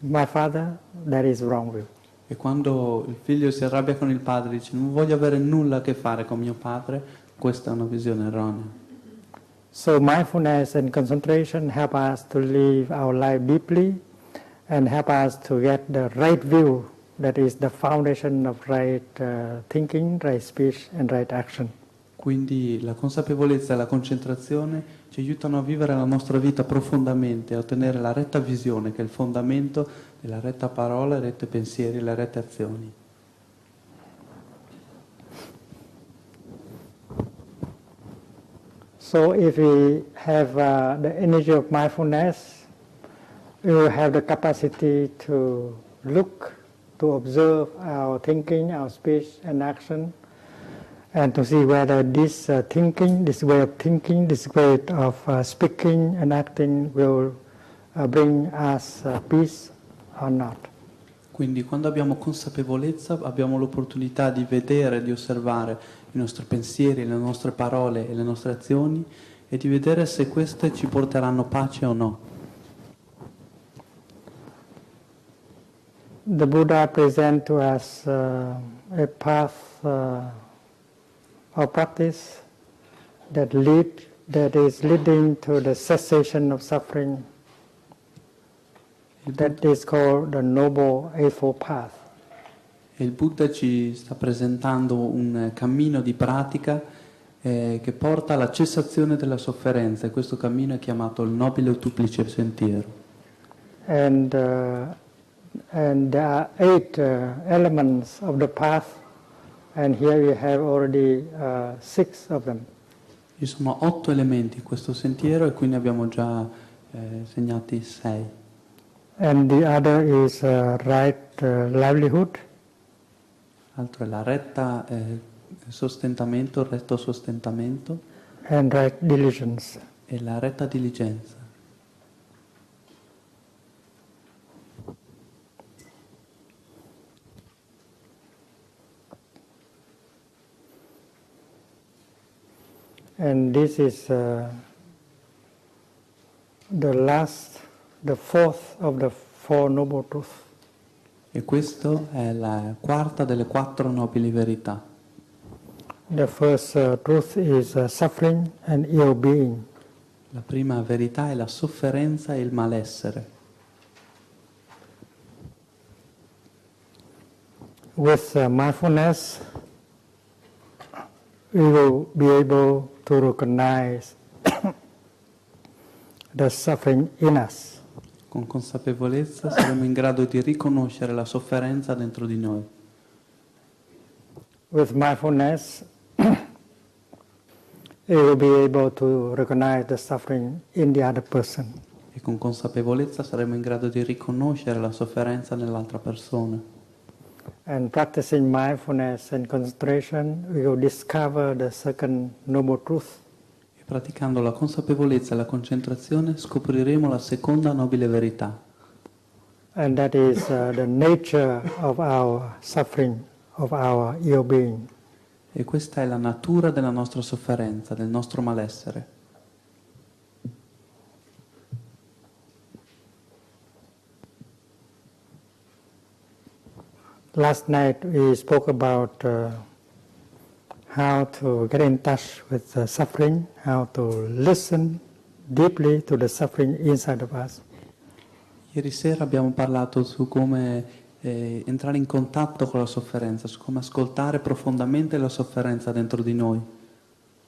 my father, that is wrong view. E quando il figlio si arrabbia con il padre e dice non voglio avere nulla a che fare con mio padre, questa è una visione erronea. So mindfulness and concentration help us to live our life deeply and help us to get the right view, that is the foundation of right thinking, right speech and right action. Quindi la consapevolezza e la concentrazione ci aiutano a vivere la nostra vita profondamente, a ottenere la retta visione, che è il fondamento della retta parola, i retti pensieri e le rette azioni. So if we have the energy of mindfulness, we will have the capacity to look, to observe our thinking, our speech and action, and to see whether this thinking, this way of thinking, this way of speaking and acting will bring us peace or not. Quindi quando abbiamo consapevolezza abbiamo l'opportunità di vedere, di osservare i nostri pensieri, le nostre parole e le nostre azioni e di vedere se queste ci porteranno pace o no. The Buddha presents to us a path of practice that is leading to the cessation of suffering. That is called the Noble Eightfold Path. E il Buddha ci sta presentando un cammino di pratica che porta alla cessazione della sofferenza, e questo cammino è chiamato il nobile ottuplice sentiero. And there are 8 elements of the path, and here we have already 6 of them. Ci sono 8 elementi in questo sentiero e qui ne abbiamo già segnati 6. And the other is right livelihood. L'altro è la retta sostentamento, il retto sostentamento. And right diligence. E la retta diligenza. And this is the fourth of the Four Noble Truths. E questa è la quarta delle 4 nobili verità. The first truth is suffering and ill-being. La prima verità è la sofferenza e il malessere. With mindfulness, we will be able to recognize the suffering in us. Con consapevolezza saremo in grado di riconoscere la sofferenza dentro di noi. With mindfulness, we will be able to recognize the suffering in the other person. E con consapevolezza saremo in grado di riconoscere la sofferenza nell'altra persona. And practicing mindfulness and concentration, we will discover the second noble truth. E praticando la consapevolezza e la concentrazione scopriremo la seconda nobile verità. And that is the nature of our suffering, of our ill-being. E questa è la natura della nostra sofferenza, del nostro malessere. Last night we spoke about how to get in touch with the suffering, how to listen deeply to the suffering inside of us. Ieri sera abbiamo parlato su come entrare in contatto con la sofferenza, su come ascoltare profondamente la sofferenza dentro di noi.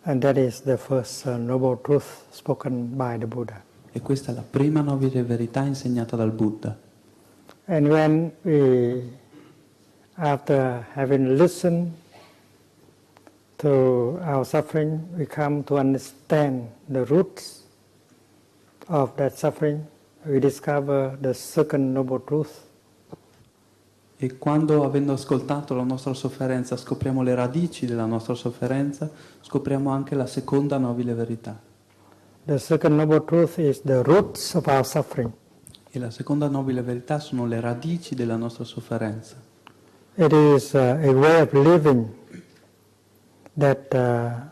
And that is the first noble truth spoken by the Buddha. E questa è la prima nobile verità insegnata dal Buddha. And when we, after having listened to our suffering, we come to understand the roots of that suffering, we discover the second noble truth. E quando, avendo ascoltato la nostra sofferenza, scopriamo le radici della nostra sofferenza, scopriamo anche la seconda nobile verità. The second noble truth is the roots of our suffering. E la seconda nobile verità sono le radici della nostra sofferenza. It is a way of living that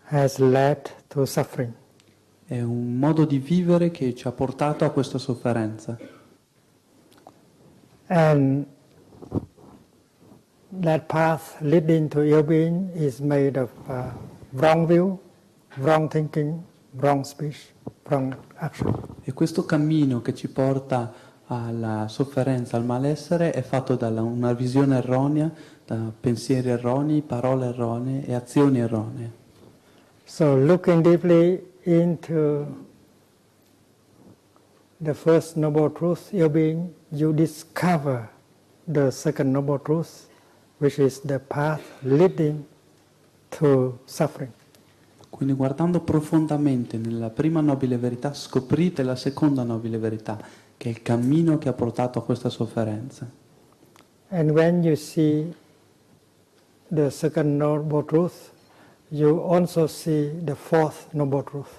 has led to suffering. È un modo di vivere che ci ha portato a questa sofferenza. And that path leading to ill-being is made of wrong view, wrong thinking, wrong speech, wrong action. E questo cammino che ci porta alla sofferenza, al malessere, è fatto da una visione erronea, da pensieri erronei, parole erronee e azioni erronee. So looking deeply into the first noble truth, ill-being, you discover the second noble truth, which is the path leading to suffering. Quindi guardando profondamente nella prima nobile verità, scoprite la seconda nobile verità, che è il cammino che ha portato a questa sofferenza. And when you see the second noble truth, you also see the fourth noble truth.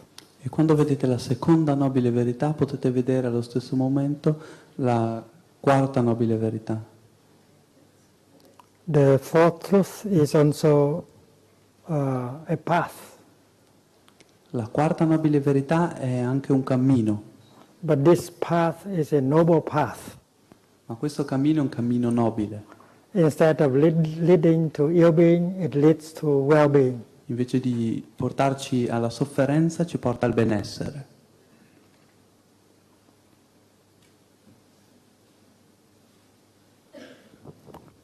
E quando vedete la seconda nobile verità, potete vedere allo stesso momento la quarta nobile verità. The fourth truth is also a path. La quarta nobile verità è anche un cammino, But this path is a noble path. ma questo cammino è un cammino nobile. Instead of leading to ill-being, it leads to well-being. Invece di portarci alla sofferenza, ci porta al benessere.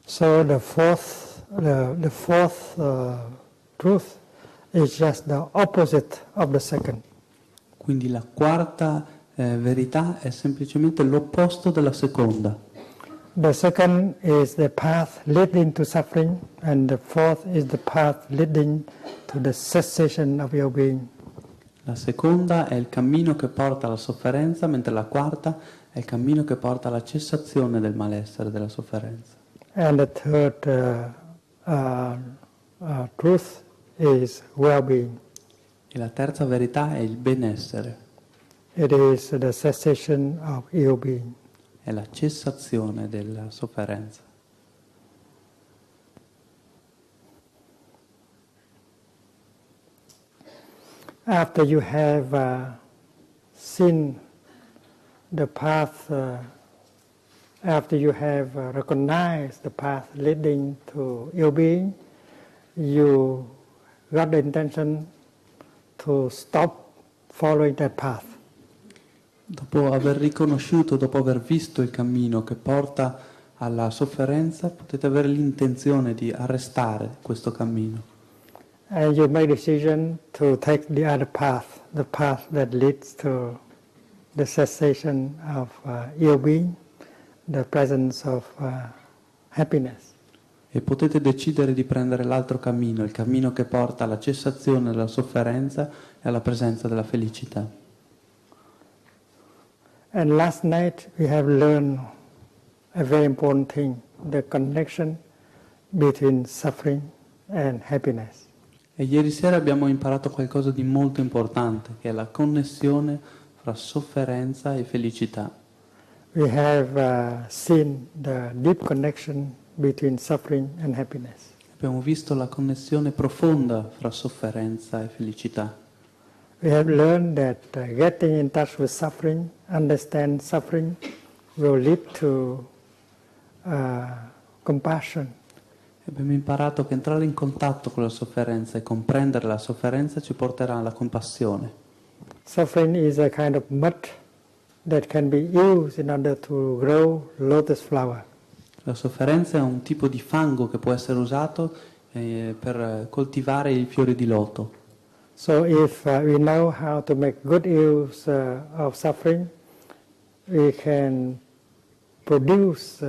So the fourth truth is just the opposite of the second. Quindi la quarta verità è semplicemente l'opposto della seconda. The second is the path leading to suffering, and the fourth is the path leading to the cessation of ill-being. La seconda è il cammino che porta alla sofferenza, mentre la quarta è il cammino che porta alla cessazione del malessere, della sofferenza. And the third truth is well-being. E la terza verità è il benessere, It is the cessation of ill-being. è la cessazione della sofferenza. After you have seen the path, after you have recognized the path leading to ill-being, you got the intention to stop following that path. Dopo aver riconosciuto, dopo aver visto il cammino che porta alla sofferenza, potete avere l'intenzione di arrestare questo cammino. And you make a decision to take the other path, the path that leads to the cessation of ill-being, the presence of happiness. E potete decidere di prendere l'altro cammino, il cammino che porta alla cessazione della sofferenza e alla presenza della felicità. And last night we have learned a very important thing, the connection between suffering and happiness. E ieri sera abbiamo imparato qualcosa di molto importante, che è la connessione fra sofferenza e felicità. we have seen the deep connection between suffering and happiness. Abbiamo visto la connessione profonda fra sofferenza e felicità. We have learned that getting in touch with suffering, understand suffering, will lead to compassion. Abbiamo imparato che entrare in contatto con la sofferenza e comprendere la sofferenza ci porterà alla compassione. Suffering is a kind of mud that can be used in order to grow lotus flower. La sofferenza è un tipo di fango che può essere usato per coltivare i fiori di loto. So if we know how to make good use of suffering, we can produce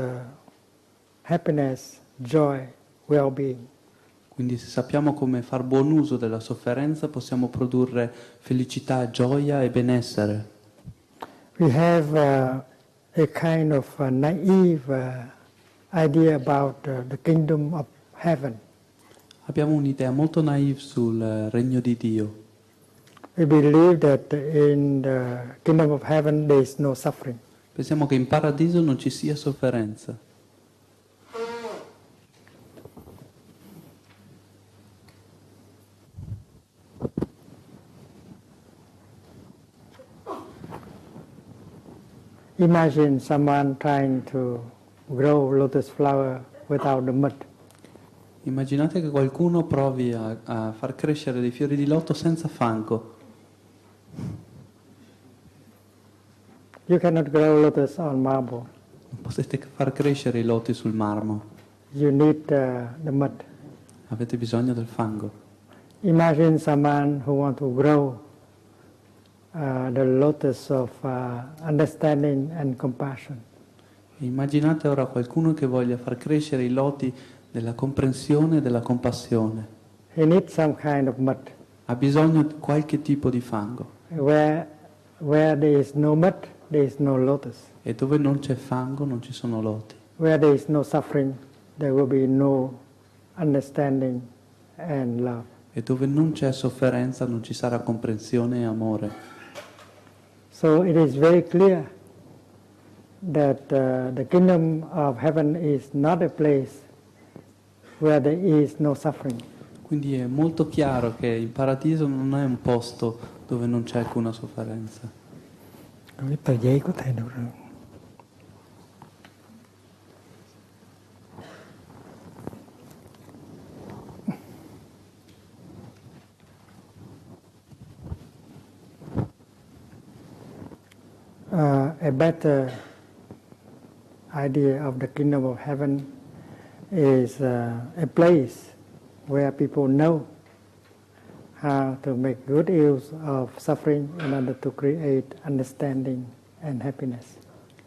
happiness, joy, well-being. Quindi se sappiamo come far buon uso della sofferenza possiamo produrre felicità, gioia e benessere. We have a kind of naive idea about the kingdom of heaven. Abbiamo un'idea molto naive sul regno di Dio. We believe that in the kingdom of heaven there is no suffering. Pensiamo che in paradiso non ci sia sofferenza. Imagine someone trying to grow lotus flower without the mud. Immaginate che qualcuno provi a far crescere dei fiori di loto senza fango. You cannot grow lotus on marble. Non potete far crescere i loti sul marmo. You need the mud. Avete bisogno del fango. Imagine someone who wants to grow the lotus of understanding and compassion. Immaginate ora qualcuno che voglia far crescere i loti della comprensione e della compassione. He needs some kind of mud. Ha bisogno di qualche tipo di fango. Where there is no mud, there is no lotus. E dove non c'è fango non ci sono loti. Where there is no suffering, there will be no understanding and love. E dove non c'è sofferenza non ci sarà comprensione e amore. So it is very clear that the kingdom of heaven is not a place where there is no suffering. Quindi è molto chiaro che il paradiso non è un posto dove non c'è alcuna sofferenza. Cái tờ giấy có thể được rồi. A better idea of the kingdom of heaven is a place where people know how to make good use of suffering in order to create understanding and happiness.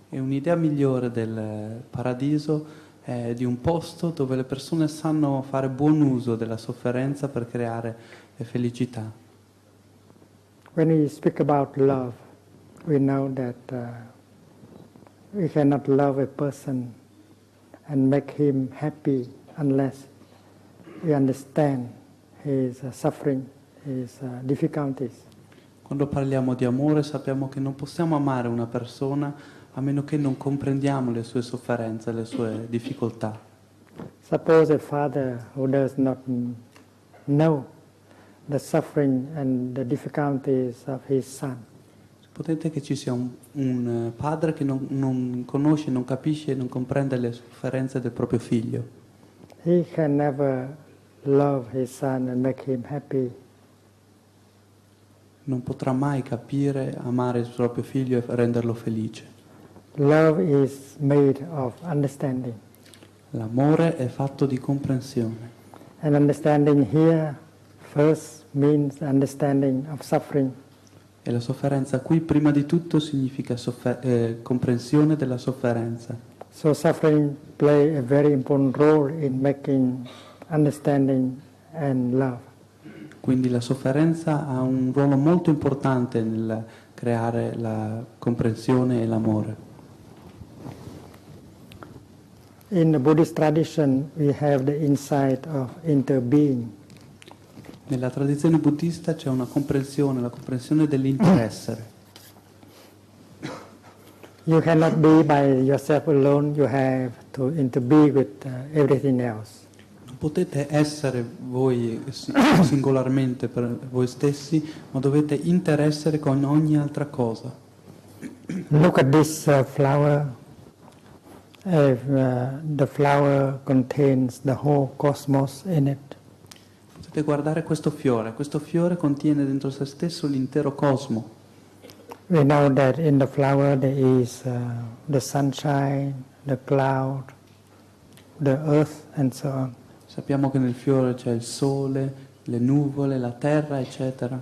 E un'idea migliore del paradiso è di un posto dove le persone sanno fare buon uso della sofferenza per creare felicità. When we speak about love, we know that we cannot love a person and make him happy unless we understand his suffering, his difficulties. Quando parliamo di amore sappiamo che non possiamo amare una persona a meno che non comprendiamo le sue sofferenze, le sue difficoltà. Suppose a father who does not know the suffering and the difficulties of his son. Potete che ci sia un padre che non conosce, non capisce, non comprende le sofferenze del proprio figlio. He can never love his son and make him happy. Non potrà mai capire, amare il proprio figlio e renderlo felice. Love is made of understanding. L'amore è fatto di comprensione. And understanding here first means understanding of suffering. E la sofferenza qui prima di tutto significa comprensione della sofferenza. So suffering play a very important role in making understanding and love. Quindi la sofferenza ha un ruolo molto importante nel creare la comprensione e l'amore. In the Buddhist tradition we have the insight of interbeing. Nella tradizione buddista c'è una comprensione, la comprensione dell'interessere. You cannot be by yourself alone, you have to interbe with everything else. Non potete essere voi singolarmente per voi stessi, ma dovete interessere con ogni altra cosa. Look at this flower. If the flower contains the whole cosmos in it. Potete guardare questo fiore contiene dentro se stesso l'intero cosmo. We know that in the flower there is the sunshine, the cloud, the earth and so on. Sappiamo che nel fiore c'è il sole, le nuvole, la terra, eccetera.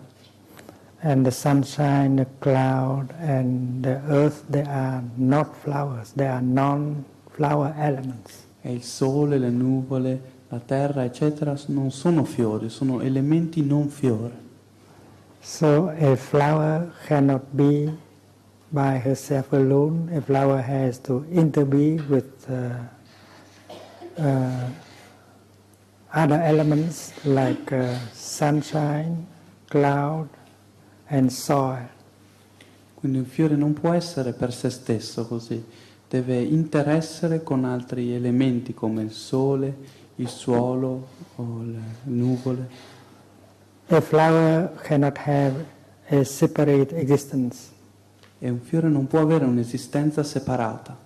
And the sunshine, the cloud and the earth, they are not flowers, they are non-flower elements. E il sole, le nuvole, la terra, eccetera, non sono fiori, sono elementi non fiore. So a flower cannot be by herself alone. A flower has to interbe with other elements like sunshine, cloud and soil. Quindi un fiore non può essere per se stesso così, deve interessere con altri elementi come il sole, il suolo o le nuvole. A flower cannot have a separate existence. E un fiore non può avere un'esistenza separata.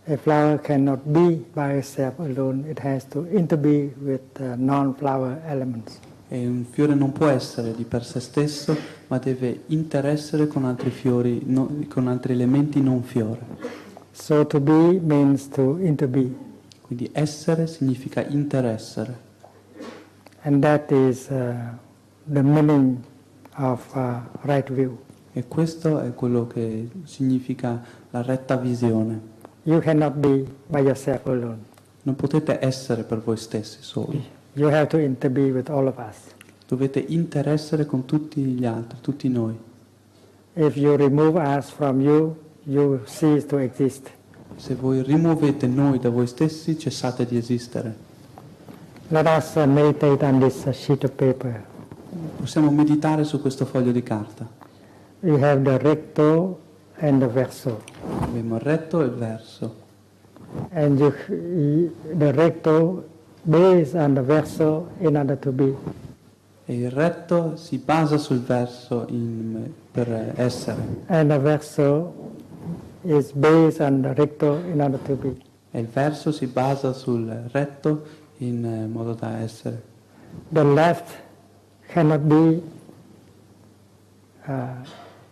A flower cannot be by itself alone. It has to interbe with non-flower elements. E un fiore non può essere di per sé stesso, ma deve interessere con altri fiori, con altri elementi non fiore. So to be means to interbe. Quindi essere significa interessere. And that is the meaning of right view. E questo è quello che significa la retta visione. You cannot be by yourself alone. Non potete essere per voi stessi soli. You have to interbe with all of us. Dovete interessere con tutti gli altri, tutti noi. If you remove us from you, you cease to exist. Se voi rimuovete noi da voi stessi, cessate di esistere. Let us meditate on this sheet of paper. Possiamo meditare su questo foglio di carta. We have the recto and the verso. Abbiamo il retto e il verso. And the recto based on the verso in order to be. E il retto si basa sul verso per essere. And the verso is based on the recto in order to be. E il verso si basa sul retto in modo da essere. The left cannot be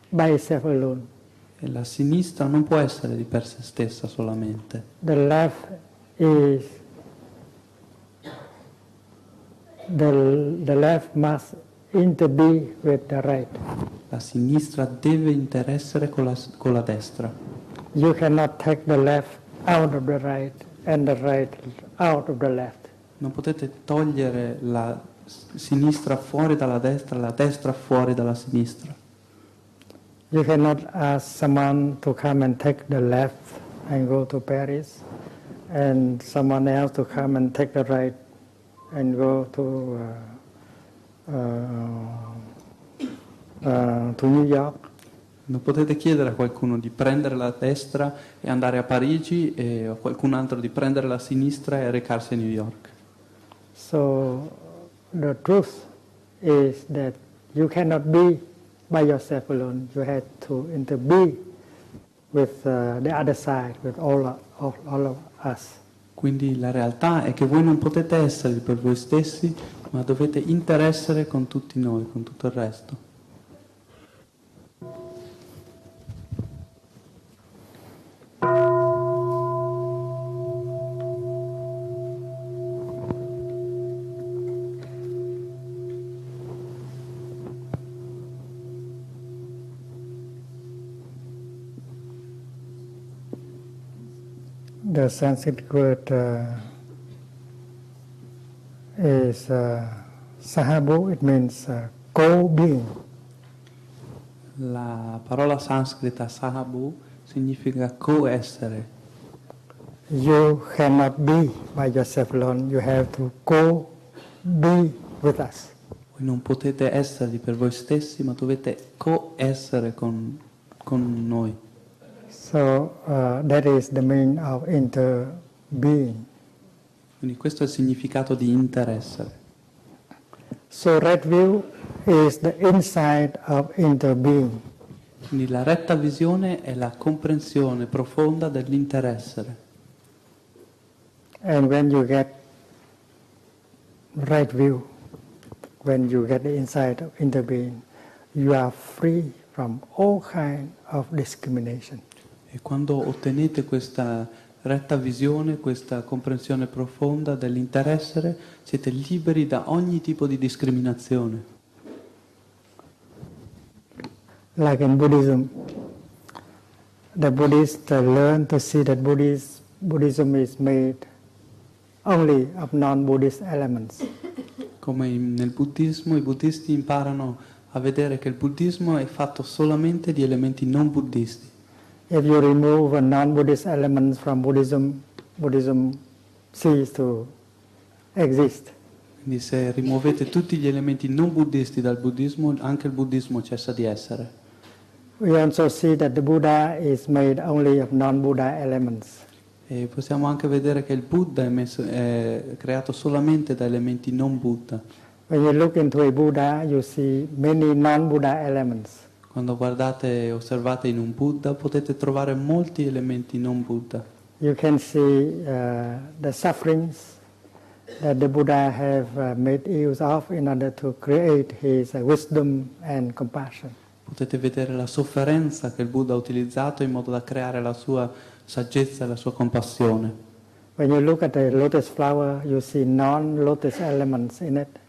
by itself alone. E la sinistra non può essere di per sé stessa solamente. The left is the left must interbe with the right. La sinistra deve interessare con la destra. You cannot take the left out of the right and the right out of the left. Non potete togliere la sinistra fuori dalla destra, la destra fuori dalla sinistra. You cannot ask someone to come and take the left and go to Paris, and someone else to come and take the right and go to New York. Non potete chiedere a qualcuno di prendere la destra e andare a Parigi e a qualcun altro di prendere la sinistra e recarsi a New York. So the truth is that you cannot be by yourself alone. You have to interbe with the other side, with all of us. Quindi la realtà è che voi non potete essere per voi stessi, ma dovete interessare con tutti noi, con tutto il resto. The Sanskrit word is sahabu, it means co-being. La parola sanscrita sahabu significa coessere. You cannot be by yourself alone, you have to co-be with us. Voi non potete essere per voi stessi, ma dovete coessere con noi. So that is the meaning of interbeing. Quindi questo è il significato di interessere. So right view is the insight of interbeing. Quindi la retta visione è la comprensione profonda dell'interessere. And when you get right view, when you get the insight of interbeing, you are free from all kind of discrimination. E quando ottenete questa retta visione, questa comprensione profonda dell'interessere, siete liberi da ogni tipo di discriminazione. Like in Buddhism, the Buddhists learn to see that Buddhism is made only of non-Buddhist elements. Come nel buddismo, i buddisti imparano a vedere che il buddismo è fatto solamente di elementi non buddisti. If you remove a non-Buddhist element from Buddhism, Buddhism ceases to exist. Quindi se rimuovete tutti gli elementi non buddisti dal buddismo, anche il buddismo cessa di essere. We also see that the Buddha is made only of non-Buddha elements. E possiamo anche vedere che il Buddha è creato solamente da elementi non Buddha. When you look into a Buddha, you see many non-Buddha elements. Quando guardate e osservate in un Buddha potete trovare molti elementi non Buddha. You can see the sufferings that the Buddha have made use of in order to create his wisdom and compassion. Potete vedere la sofferenza che il Buddha ha utilizzato in modo da creare la sua saggezza e la sua compassione. When you look at the lotus flower, you see non-lotus elements in it.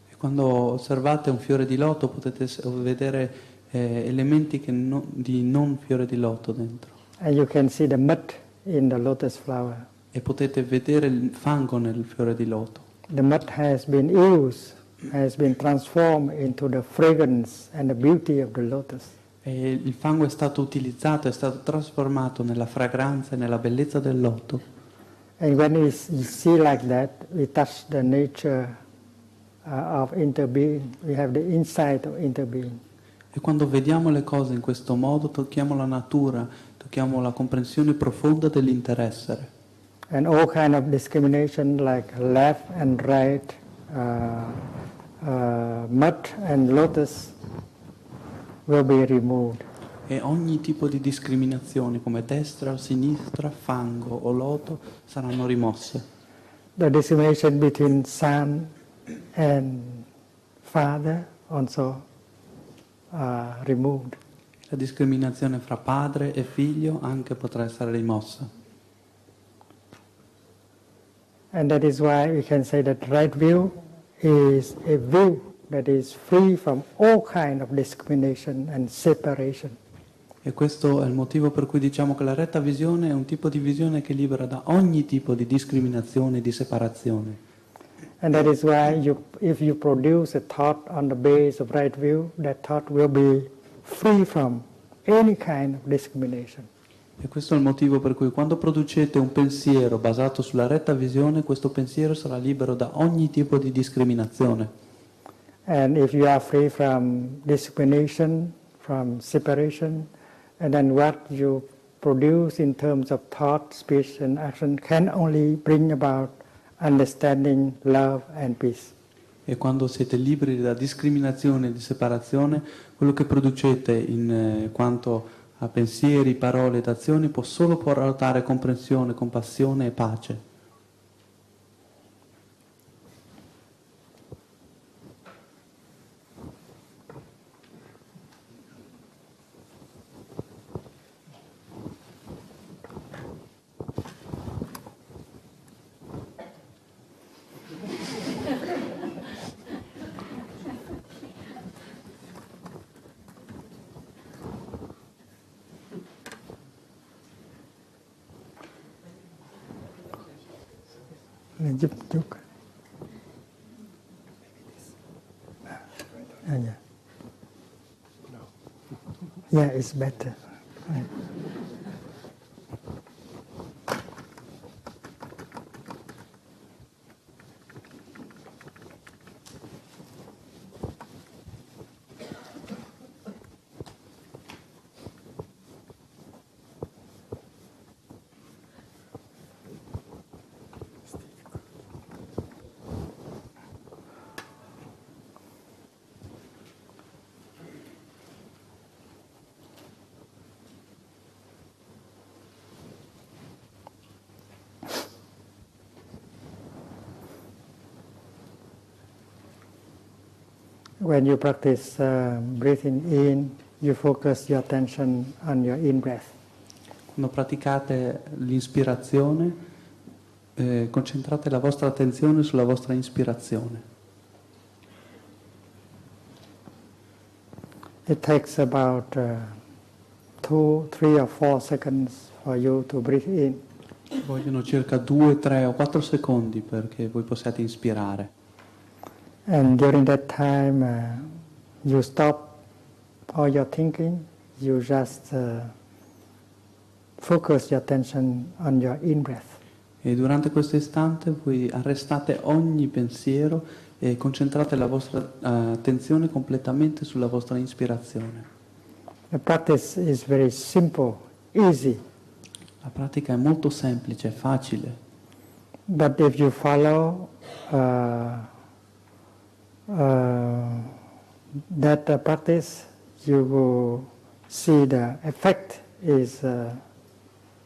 E quando osservate un fiore di loto potete vedere elementi di non fiore di loto dentro. And you can see the mud in the lotus flower. E potete vedere il fango nel fiore di loto. The mud has been used, has been transformed into the fragrance and the beauty of the lotus. E il fango è stato utilizzato, è stato trasformato nella fragranza e nella bellezza del loto. And when we see like that, we touch the nature of interbeing. We have the insight of interbeing. E quando vediamo le cose in questo modo, tocchiamo la natura, tocchiamo la comprensione profonda dell'interessere. And all kind of discrimination like left and right, mud and lotus will be removed. E ogni tipo di discriminazione, come destra o sinistra, fango o loto, saranno rimosse. The discrimination between son and father also removed. La discriminazione fra padre e figlio anche potrà essere rimossa. And that is why we can say that right view is a view that is free from all kind of discrimination and separation. E questo è il motivo per cui diciamo che la retta visione è un tipo di visione che libera da ogni tipo di discriminazione e di separazione. And that is why if you produce a thought on the base of right view, that thought will be free from any kind of discrimination. E questo è il motivo per cui quando producete un pensiero basato sulla retta visione, questo pensiero sarà libero da ogni tipo di discriminazione. And if you are free from discrimination, from separation, and then what you produce in terms of thought, speech, and action can only bring about understanding, love, and peace. E quando siete liberi da discriminazione e di separazione, quello che producete in quanto a pensieri, parole ed azioni può solo portare comprensione, compassione e pace. Yeah. Yeah, it's better. Right. when you practice breathing in, you focus your attention on your in-breath. Quando praticate l'inspirazione, concentrate la vostra attenzione sulla vostra ispirazione. It takes about 2, 3 or 4 seconds for you to breathe in. Vogliono circa 2, 3 o 4 secondi perché voi possiate ispirare. And during that time, you stop all your thinking, you just focus your attention on your in-breath. E durante questo istante voi arrestate ogni pensiero e concentrate la vostra attenzione completamente sulla vostra ispirazione. The practice is very simple, easy. La pratica è molto semplice, facile, But if you follow that practice, you will see the effect is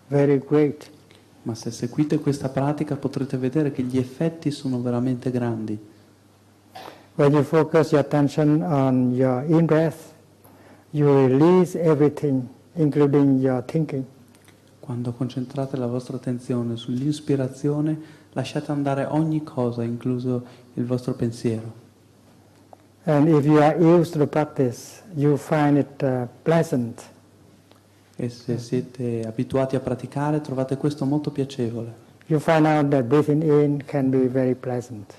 very great. ma se seguite questa pratica potrete vedere che gli effetti sono veramente grandi. When you focus your attention on your in-breath, you release everything, including your thinking. Quando concentrate la vostra attenzione sull'ispirazione, lasciate andare ogni cosa, incluso il vostro pensiero. And if you are used to the practice, you find it pleasant. E se siete abituati a praticare, trovate questo molto piacevole. You find out that breathing in can be very pleasant.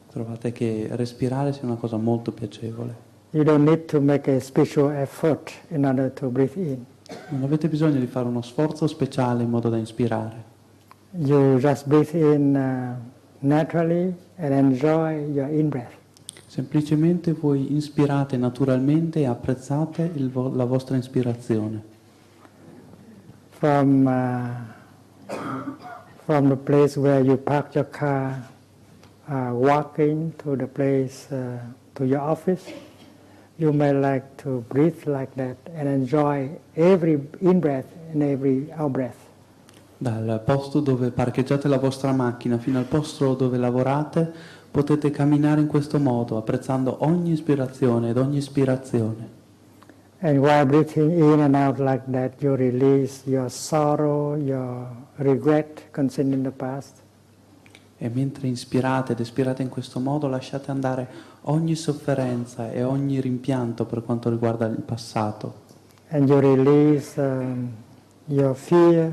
Trovate che respirare sia una cosa molto piacevole. You don't need to make a special effort in order to breathe in. Non avete bisogno di fare uno sforzo speciale in modo da ispirare. You just breathe in naturally and enjoy your in-breath. Semplicemente voi inspirate naturalmente e apprezzate la vostra ispirazione. From the place where you park your car, walking to the place, to your office, you may like to breathe like that and enjoy every in-breath and every out-breath. Dal posto dove parcheggiate la vostra macchina fino al posto dove lavorate, potete camminare in questo modo, apprezzando ogni ispirazione ed ogni ispirazione. And while breathing in and out like that, you release your sorrow, your regret concerning the past. E mentre inspirate ed espirate in questo modo, lasciate andare ogni sofferenza e ogni rimpianto per quanto riguarda il passato. And you release your fear,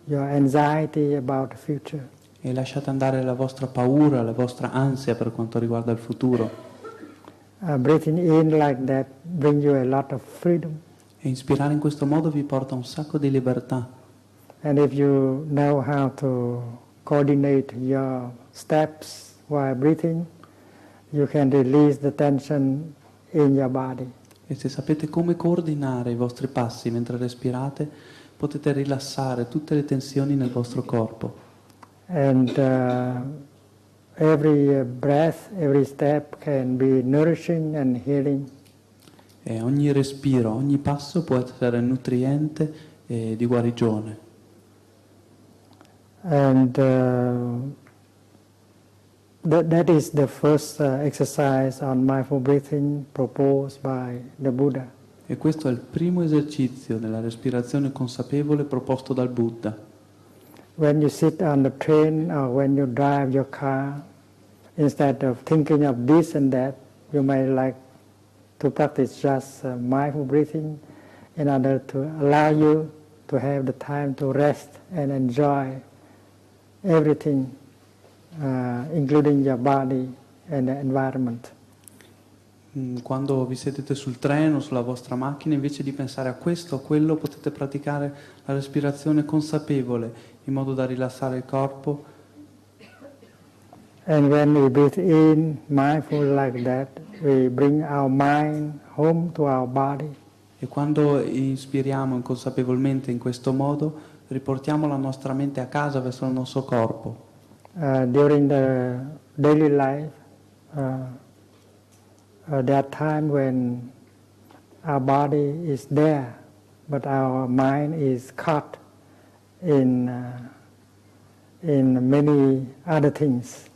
your anxiety about the future. E lasciate andare la vostra paura, la vostra ansia per quanto riguarda il futuro. Breathing in like that brings you a lot of freedom. E inspirare in questo modo vi porta un sacco di libertà. And if you know how to coordinate your steps while breathing, you can release the tension in your body. E se sapete come coordinare i vostri passi mentre respirate, potete rilassare tutte le tensioni nel vostro corpo. And every breath, every step can be nourishing and healing. E ogni respiro, ogni passo può essere nutriente e di guarigione. And that is the first exercise on mindful breathing proposed by the Buddha. E questo è il primo esercizio della respirazione consapevole proposto dal Buddha. When you sit on the train or when you drive your car, instead of thinking of this and that, you may like to practice just mindful breathing in order to allow you to have the time to rest and enjoy everything, including your body and the environment. Quando vi sedete sul treno, sulla vostra macchina, invece di pensare a questo o a quello, potete praticare la respirazione consapevole in modo da rilassare il corpo. And when we breathe in mindful like that, we bring our mind home to our body. E quando inspiriamo inconsapevolmente in questo modo, riportiamo la nostra mente a casa verso il nostro corpo. During the daily life, there are times when our body is there, but our mind is caught in many other things.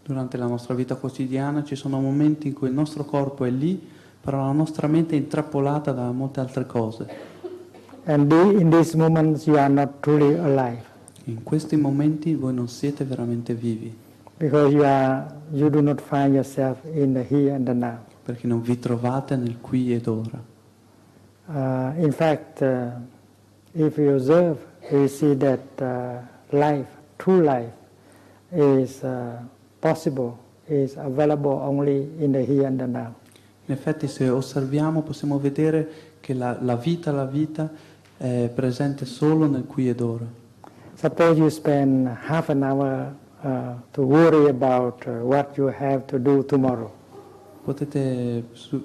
Durante la nostra vita quotidiana ci sono momenti in cui il nostro corpo è lì, però la nostra mente è intrappolata da molte altre cose. And in these moments you are not truly alive. In questi momenti voi non siete veramente vivi, Because you do not find yourself in the here and the now. perché non vi trovate nel qui ed ora. In fact, if you observe, we see that life, true life, is possible, is available only in the here and the now. In effetti, se osserviamo, possiamo vedere che la vita è presente solo nel qui ed ora. Suppose you spend half an hour to worry about what you have to do tomorrow.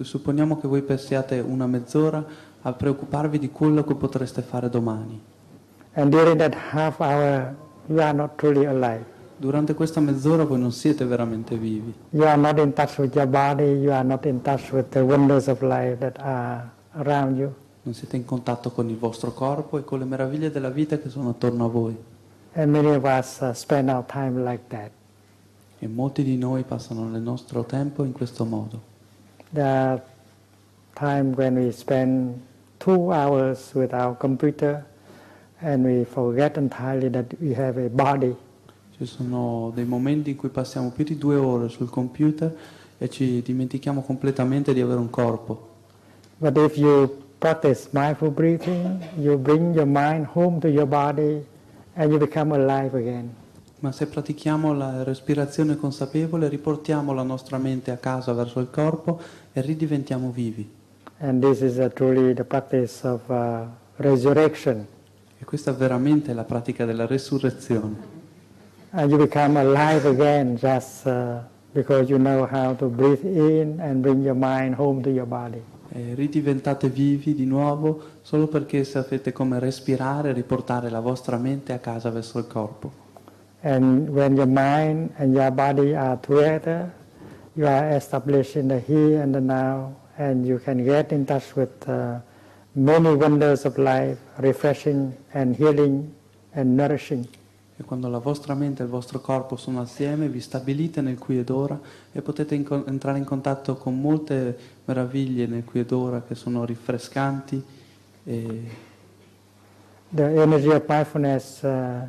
Supponiamo che voi passiate una mezz'ora a preoccuparvi di quello che potreste fare domani. And during that half hour, you are not truly alive. Durante questa mezz'ora voi non siete veramente vivi. You are not in touch with your body, you are not in touch with the wonders of life that are around you. Non siete in contatto con il vostro corpo e con le meraviglie della vita che sono attorno a voi. And many of us spend our time like that. E molti di noi passano il nostro tempo in questo modo. There are times when we spend 2 hours with our computer and we forget entirely that we have a body. Ci sono dei momenti in cui passiamo più di 2 ore sul computer e ci dimentichiamo completamente di avere un corpo. But if you practice mindful breathing, you bring your mind home to your body and you become alive again. Ma se pratichiamo la respirazione consapevole, riportiamo la nostra mente a casa verso il corpo e ridiventiamo vivi. And this is truly the practice of resurrection. E questa veramente è la pratica della resurrezione. And you become alive again just because you know how to breathe in and bring your mind home to your body. E ridiventate vivi di nuovo solo perché sapete come respirare e riportare la vostra mente a casa verso il corpo. And when your mind and your body are together, you are established in the here and the now, and you can get in touch with many wonders of life, refreshing and healing and nourishing. E quando la vostra mente e il vostro corpo sono assieme, vi stabilite nel qui ed ora e potete entrare in contatto con molte meraviglie nel qui ed ora che sono rinfrescanti. The energy of mindfulness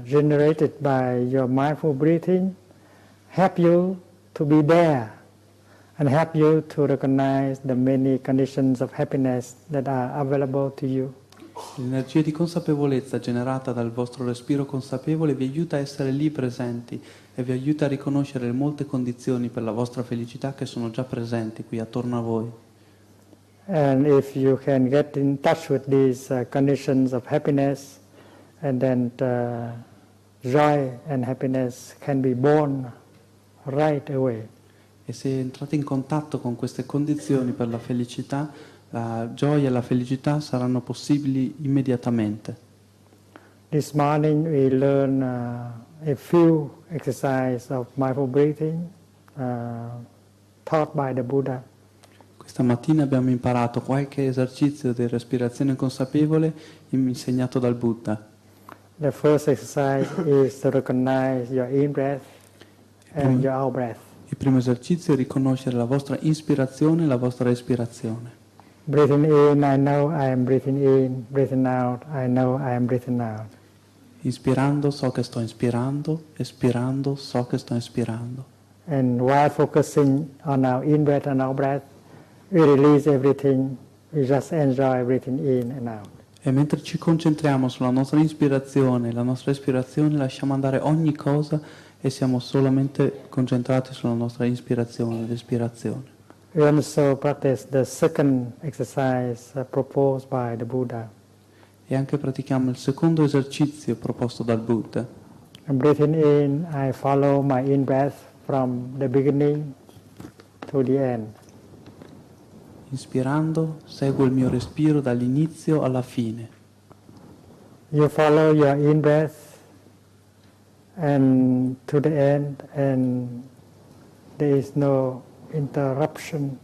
generated by your mindful breathing help you to be there and help you to recognize the many conditions of happiness that are available to you. L'energia di consapevolezza generata dal vostro respiro consapevole vi aiuta a essere lì presenti e vi aiuta a riconoscere le molte condizioni per la vostra felicità che sono già presenti qui attorno a voi. And if you can get in touch with these conditions of happiness, and then joy and happiness can be born right away. E se entrate in contatto con queste condizioni per la felicità, la gioia e la felicità saranno possibili immediatamente. This morning we learned a few exercises of mindful breathing taught by the Buddha. Questa mattina abbiamo imparato qualche esercizio di respirazione consapevole insegnato dal Buddha. The first exercise is to recognize your in-breath and your out-breath. Il primo esercizio è riconoscere la vostra ispirazione e la vostra espirazione. Breathing in, I know I am breathing in. Breathing out, I know I am breathing out. Inspirando so che sto inspirando, espirando so che sto espirando. And while focusing on our in-breath and out-breath, we release everything, we just enjoy breathing in and out. E mentre ci concentriamo sulla nostra ispirazione e la nostra espirazione, lasciamo andare ogni cosa e siamo solamente concentrati sulla nostra ispirazione ed espirazione. We also practice the second exercise proposed by the Buddha. E anche pratichiamo il secondo esercizio proposto dal Buddha. And breathing in, I follow my in-breath from the beginning to the end. Inspirando, seguo il mio respiro dall'inizio alla fine. You follow your in-breath and to the end, and there is no interruption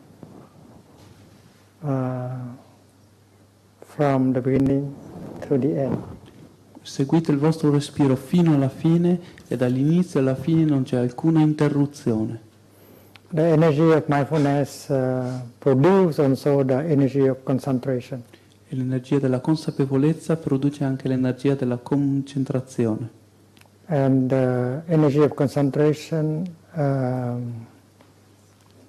from the beginning to the end. Seguite il vostro respiro fino alla fine e dall'inizio alla fine non c'è alcuna interruzione. The energy of mindfulness produces also the energy of concentration. E l'energia della consapevolezza produce anche l'energia della concentrazione. And the energy of concentration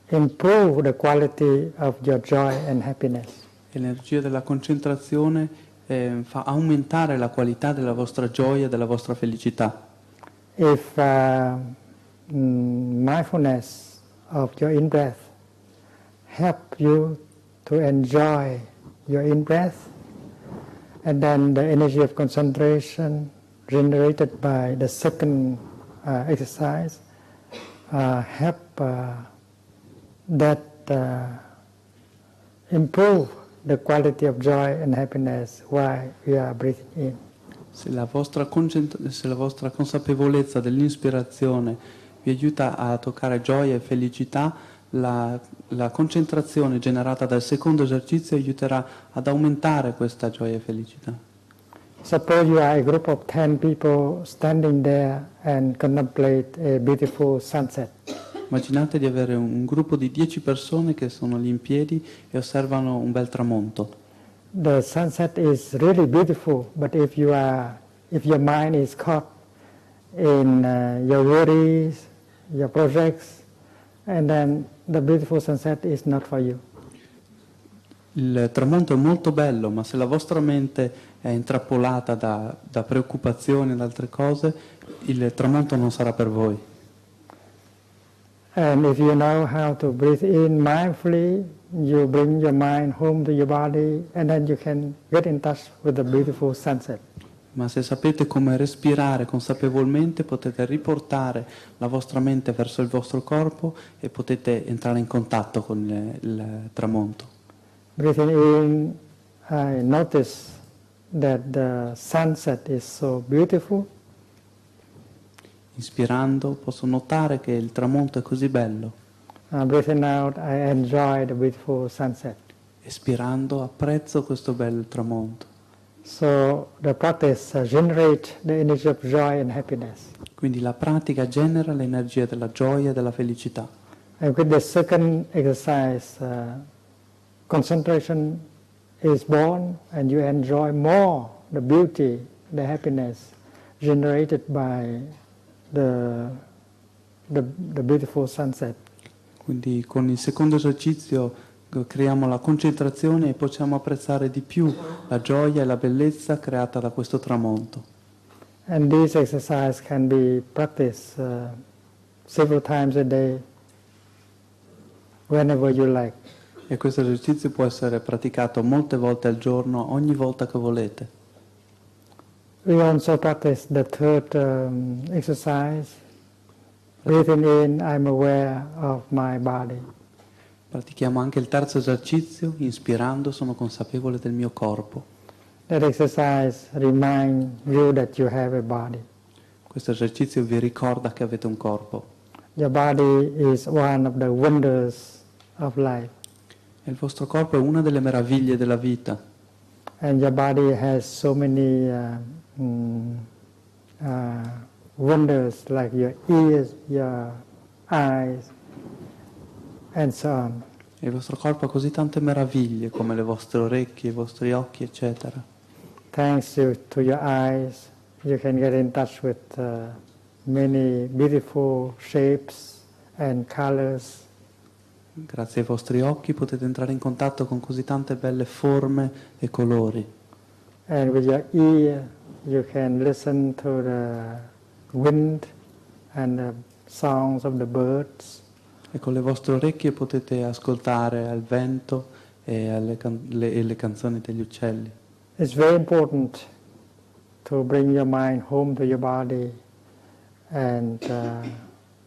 improve the quality of your joy and happiness. E l'energia della concentrazione fa aumentare la qualità della vostra gioia e della vostra felicità. If mindfulness of your in-breath help you to enjoy your in-breath, and then the energy of concentration generated by the second exercise help that improve the quality of joy and happiness while we are breathing in. Se la vostra consapevolezza dell'ispirazione vi aiuta a toccare gioia e felicità, la concentrazione generata dal secondo esercizio aiuterà ad aumentare questa gioia e felicità. Suppose you are a group of 10 people standing there and contemplate a beautiful sunset. Immaginate di avere un gruppo di 10 persone che sono lì in piedi e osservano un bel tramonto. The sunset is really beautiful, but if your mind is caught in your worries, your projects, and then the beautiful sunset is not for you. Il tramonto è molto bello, ma se la vostra mente è intrappolata da preoccupazioni e da altre cose, il tramonto non sarà per voi. And if you know how to breathe in mindfully, you bring your mind home to your body, and then you can get in touch with the beautiful sunset. Ma se sapete come respirare consapevolmente, potete riportare la vostra mente verso il vostro corpo e potete entrare in contatto con il tramonto. Breathing in, I notice that the sunset is so beautiful. Inspirando posso notare che il tramonto è così bello. Breathing out, I enjoy the beautiful sunset. Espirando apprezzo questo bel tramonto. So the practice generate the energy of joy and happiness. Quindi la pratica genera l'energia della gioia e della felicità. And with the second exercise, concentration is born, and you enjoy more the beauty, the happiness generated by the beautiful sunset. Quindi con il secondo esercizio creiamo la concentrazione e possiamo apprezzare di più la gioia e la bellezza creata da questo tramonto. And this exercise can be practiced several times a day, whenever you like. E questo esercizio può essere praticato molte volte al giorno, ogni volta che volete. We also practice the third exercise. Breathing in, I'm aware of my body. Pratichiamo anche il terzo esercizio, inspirando sono consapevole del mio corpo. That exercise reminds you that you have a body. Questo esercizio vi ricorda che avete un corpo. Your body is one of the wonders of life. E il vostro corpo è una delle meraviglie della vita. And your body has so many wonders like your ears, your eyes, and so on. E il vostro corpo ha così tante meraviglie come le vostre orecchie, i vostri occhi, eccetera. Thanks to your eyes, you can get in touch with many beautiful shapes and colors. Grazie ai vostri occhi potete entrare in contatto con così tante belle forme e colori. And with your ear, you can listen to the wind and the songs of the birds. E con le vostre orecchie potete ascoltare al vento e le canzoni degli uccelli. It's very important to bring your mind home to your body and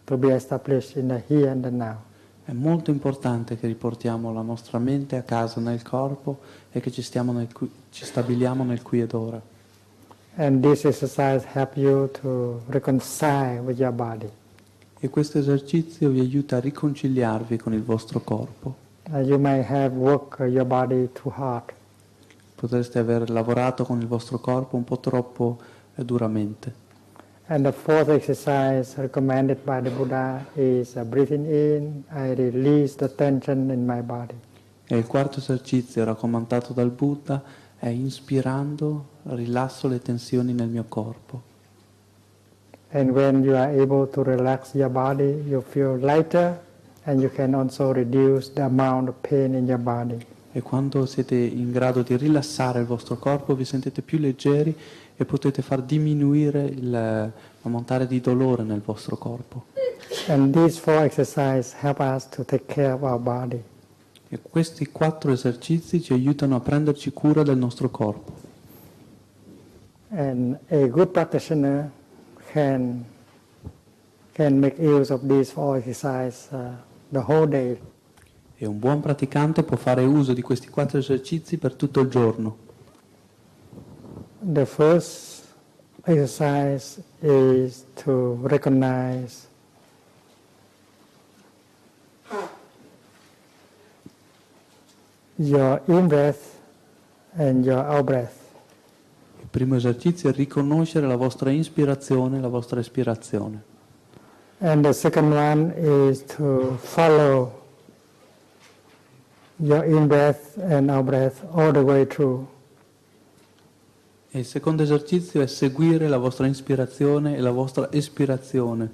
to be established in the here and the now. È molto importante che riportiamo la nostra mente a casa nel corpo e che ci stabiliamo nel qui ed ora. And this exercise help you to reconcile with your body. E questo esercizio vi aiuta a riconciliarvi con il vostro corpo. You may have worked your body too hard. Potreste aver lavorato con il vostro corpo un po' troppo e duramente. And the fourth exercise recommended by the Buddha is breathing in, I release the tension in my body. E il quarto esercizio raccomandato dal Buddha è inspirando rilasso le tensioni nel mio corpo. And when you are able to relax your body, you feel lighter and you can also reduce the amount of pain in your body. E quando siete in grado di rilassare il vostro corpo vi sentite più leggeri e potete far diminuire l'ammontare di dolore nel vostro corpo. And these four exercises help us to take care of our body. E questi 4 esercizi ci aiutano a prenderci cura del nostro corpo. And a good practitioner can make use of these four exercises the whole day. E un buon praticante può fare uso di questi 4 esercizi per tutto il giorno. The first exercise is to recognize your in-breath and your out-breath. Il primo esercizio è riconoscere la vostra ispirazione e la vostra espirazione. And the second one is to follow your in-breath and out-breath all the way through. E il secondo esercizio è seguire la vostra ispirazione e la vostra espirazione.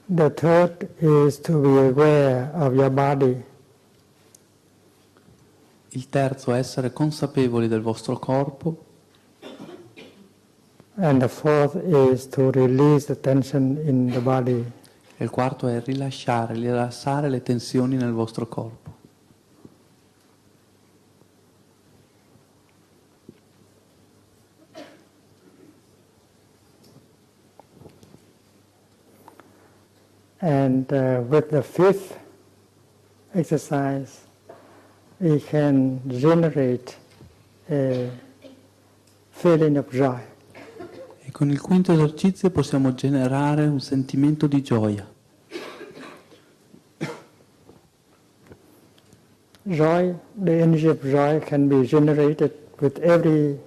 The third is to be aware of your body. Il terzo è essere consapevoli del vostro corpo. And the fourth is to release the tension in the body. E il quarto è rilassare le tensioni nel vostro corpo. And with the fifth exercise, we can generate a feeling of joy. E con il quinto esercizio possiamo generare un sentimento di gioia. Joy, the energy of joy can be generated with every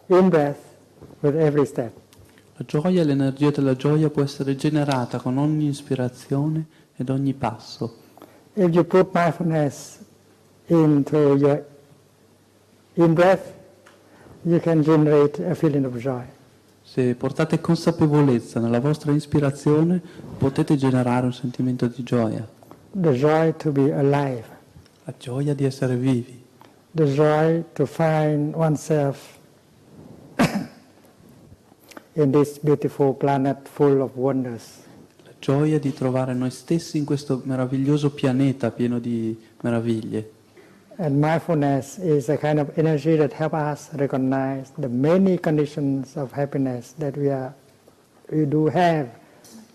in-breath, with every step. La gioia e l'energia della gioia può essere generata con ogni ispirazione ed ogni passo. If you put mindfulness into your in-breath, you can generate a feeling of joy. Se portate consapevolezza nella vostra ispirazione, potete generare un sentimento di gioia. The joy to be alive. La gioia di essere vivi. The joy to find oneself in this beautiful planet full of wonders. La gioia di trovare noi stessi in questo meraviglioso pianeta pieno di meraviglie. And mindfulness is a kind of energy that helps us recognize the many conditions of happiness that we do have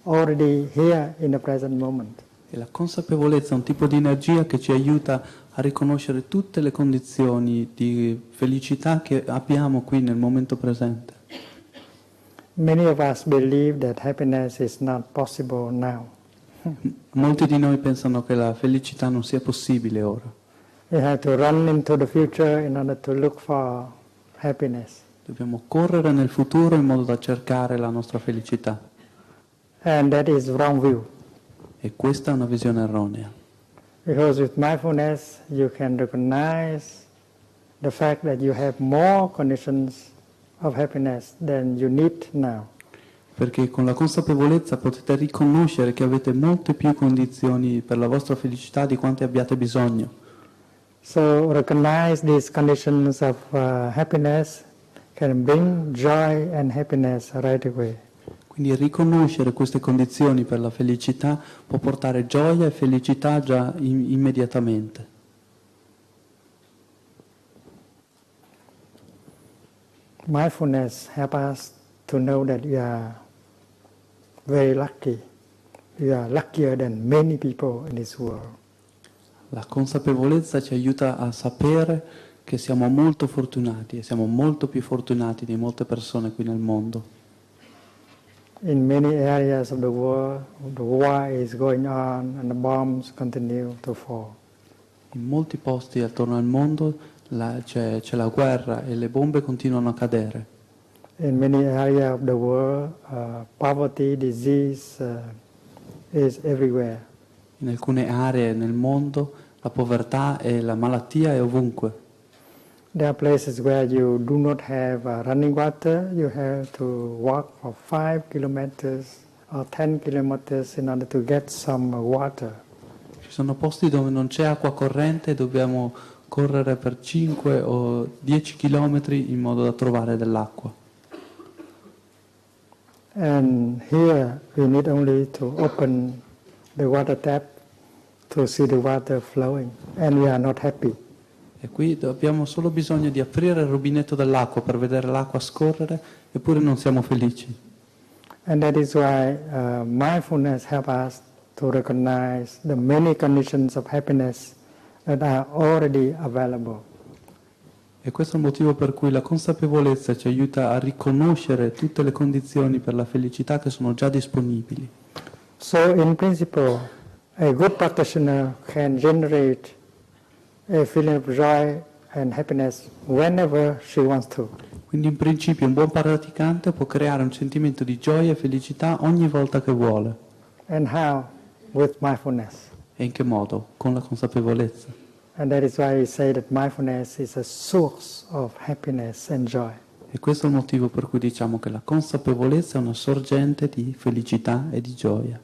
already here in the present moment. E la consapevolezza è un tipo di energia che ci aiuta a riconoscere tutte le condizioni di felicità che abbiamo qui nel momento presente. Many of us believe that happiness is not possible now. Molti di noi pensano che la felicità non sia possibile ora. We have to run into the future in order to look for happiness. Dobbiamo correre nel futuro in modo da cercare la nostra felicità. And that is wrong view. E questa è una visione erronea. Because with mindfulness you can recognize the fact that you have more conditions of happiness than you need now. Perché con la consapevolezza potete riconoscere che avete molte più condizioni per la vostra felicità di quante abbiate bisogno. So recognize these conditions of happiness can bring joy and happiness right away. Quindi riconoscere queste condizioni per la felicità può portare gioia e felicità già immediatamente. Mindfulness helps us to know that we are very lucky. We are luckier than many people in this world. La consapevolezza ci aiuta a sapere che siamo molto fortunati e siamo molto più fortunati di molte persone qui nel mondo. In many areas of the war is going on and the bombs continue to fall. In molti posti attorno al mondo c'è la guerra e le bombe continuano a cadere. in many areas of the world, poverty, disease is everywhere. In alcune aree nel mondo la povertà e la malattia è ovunque. There are places where you do not have running water. You have to walk for 5 kilometers or 10 kilometers in order to get some water. Ci sono posti dove non c'è acqua corrente e dobbiamo correre per 5 o 10 chilometri in modo da trovare dell'acqua. And here we need only to open the water tap to see the water flowing, and we are not happy. E qui abbiamo solo bisogno di aprire il rubinetto dell'acqua per vedere l'acqua scorrere, eppure non siamo felici. And that is why mindfulness helps us to recognize the many conditions of happiness that are already available. E questo è il motivo per cui la consapevolezza ci aiuta a riconoscere tutte le condizioni per la felicità che sono già disponibili. So in principle, a good practitioner can generate a feeling of joy and happiness whenever she wants to. Quindi in principio un buon praticante può creare un sentimento di gioia e felicità ogni volta che vuole. And how? With mindfulness. E in che modo? Con la consapevolezza. And that is why we say that mindfulness is a source of happiness and joy. E questo è il motivo per cui diciamo che la consapevolezza è una sorgente di felicità e di gioia.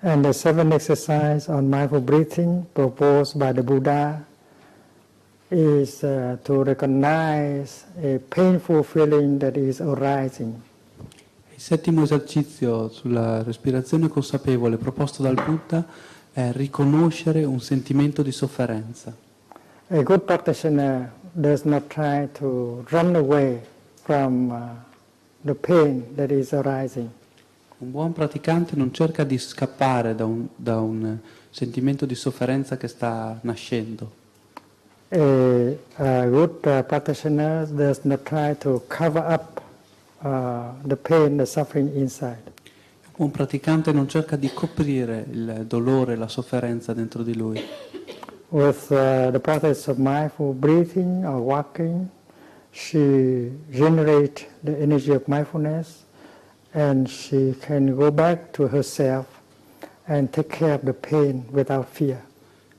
And the 7 exercise on mindful breathing proposed by the Buddha is to recognize a painful feeling that is arising. Il settimo esercizio sulla respirazione consapevole proposto dal Buddha è riconoscere un sentimento di sofferenza. A good practitioner does not try to run away from the pain that is arising. Un buon praticante non cerca di scappare da un sentimento di sofferenza che sta nascendo. A good practitioner does not try to cover up the pain, the suffering inside. Un buon praticante non cerca di coprire il dolore, la sofferenza dentro di lui. With the practice of mindful breathing or walking, she generates the energy of mindfulness and she can go back to herself and take care of the pain without fear.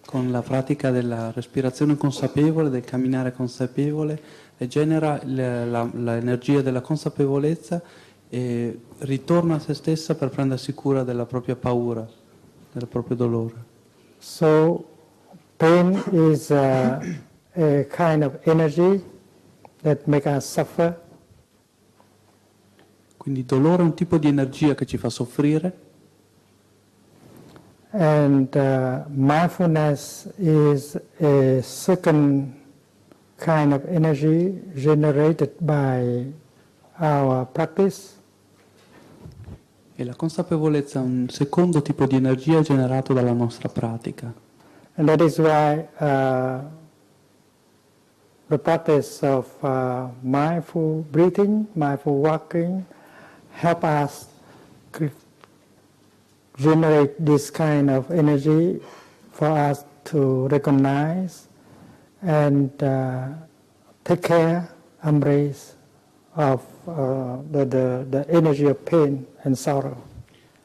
Con la pratica della respirazione consapevole, del camminare consapevole, genera l'energia della consapevolezza e ritorna a se stessa per prendersi cura della propria paura, del proprio dolore. So pain is a kind of energy that makes us suffer. Quindi il dolore è un tipo di energia che ci fa soffrire. And mindfulness is a second kind of energy generated by our practice. E la consapevolezza è un secondo tipo di energia generato dalla nostra pratica. And that is why the practice of mindful breathing, mindful walking, help us generate this kind of energy for us to recognize and take care, embrace of the energy of pain and sorrow.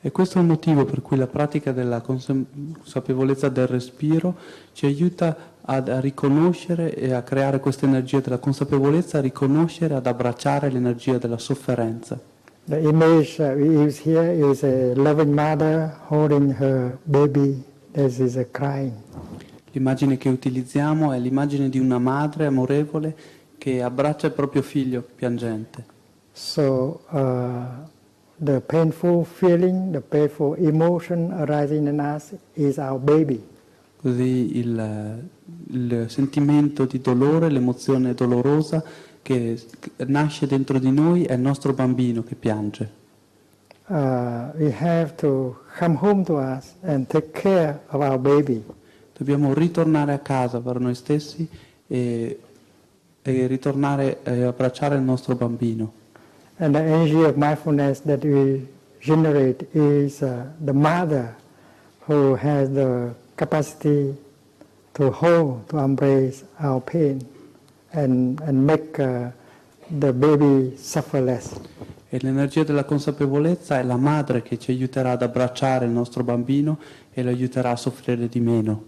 E questo è il motivo per cui la pratica della consapevolezza del respiro ci aiuta a riconoscere e a creare questa energia della consapevolezza, a riconoscere, ad abbracciare l'energia della sofferenza. The image we use here is a loving mother holding her baby as is crying. L'immagine che utilizziamo è l'immagine di una madre amorevole che abbraccia il proprio figlio piangente. So the painful feeling, the painful emotion arising in us is our baby. Così il sentimento di dolore, l'emozione dolorosa che nasce dentro di noi è il nostro bambino che piange. We have to come home to us and take care of our baby. Dobbiamo ritornare a casa per noi stessi e ritornare e abbracciare il nostro bambino. And the energy of mindfulness that we generate is the mother who has the capacity to hold, to embrace our pain and make the baby suffer less. E l'energia della consapevolezza è la madre che ci aiuterà ad abbracciare il nostro bambino e lo aiuterà a soffrire di meno.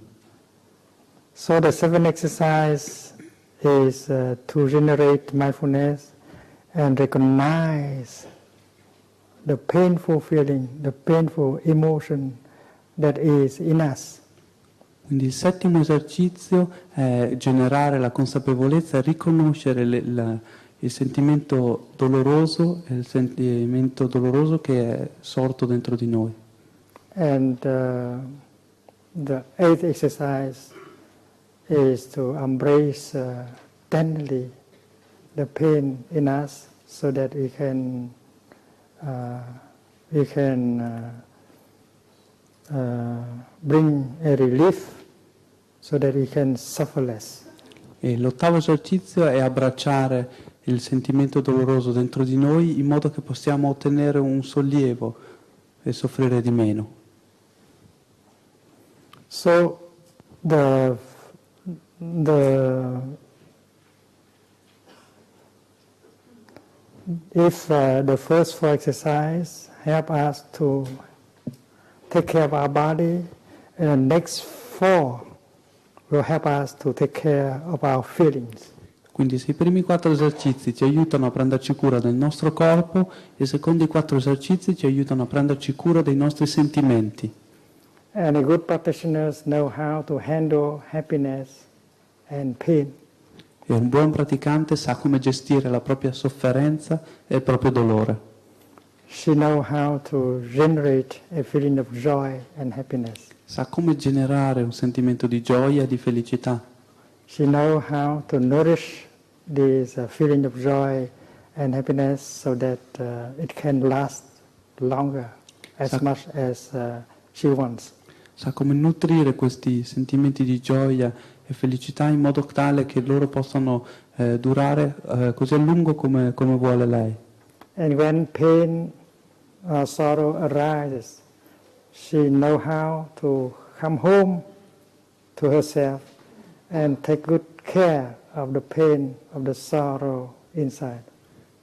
So the seventh exercise is to generate mindfulness and recognize the painful feeling, the painful emotion that is in us. Quindi il settimo esercizio è generare la consapevolezza e riconoscere il sentimento doloroso e il sentimento doloroso che è sorto dentro di noi. And the eighth exercise is to embrace tenderly the pain in us so that we can bring a relief so that we can suffer less. E l'ottavo esercizio è abbracciare il sentimento doloroso dentro di noi in modo che possiamo ottenere un sollievo e soffrire di meno. So if the first four exercises help us to take care of our body, and the next four will help us to take care of our feelings. Quindi se i primi 4 esercizi ci aiutano a prenderci cura del nostro corpo, i secondi 4 esercizi ci aiutano a prenderci cura dei nostri sentimenti. And the good practitioners know how to handle happiness and pain. E un buon praticante sa come gestire la propria sofferenza e il proprio dolore. She knows how to generate a feeling of joy and happiness. Sa come generare un sentimento di gioia e di felicità. She knows how to nourish this feeling of joy and happiness so that it can last longer, as much as she wants. Sa come nutrire questi sentimenti di gioia e felicità in modo tale che loro possano durare così a lungo come vuole lei. And when pain or sorrow arises, she knows how to come home to herself and take good care of the pain, of the sorrow inside.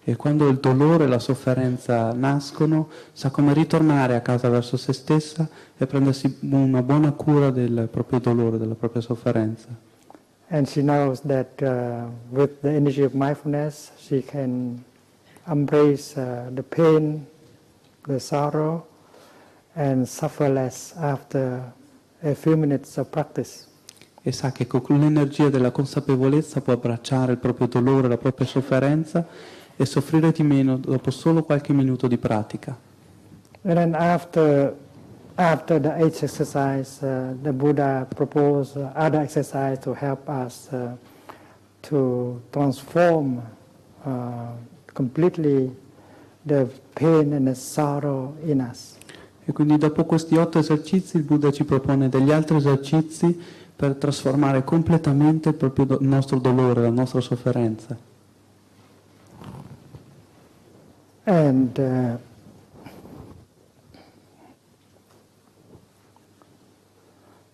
E quando il dolore e la sofferenza nascono, sa come ritornare a casa verso se stessa e prendersi una buona cura del proprio dolore, della propria sofferenza. And she knows that with the energy of mindfulness, she can embrace the pain, the sorrow, and suffer less after a few minutes of practice. E sa che con l'energia della consapevolezza può abbracciare il proprio dolore, la propria sofferenza e soffrire di meno dopo solo qualche minuto di pratica. And then after the eighth exercise, the Buddha proposed other exercise to help us to transform completely the pain and the sorrow in us. E quindi dopo questi 8 esercizi il Buddha ci propone degli altri esercizi per trasformare completamente il nostro dolore, la nostra sofferenza. And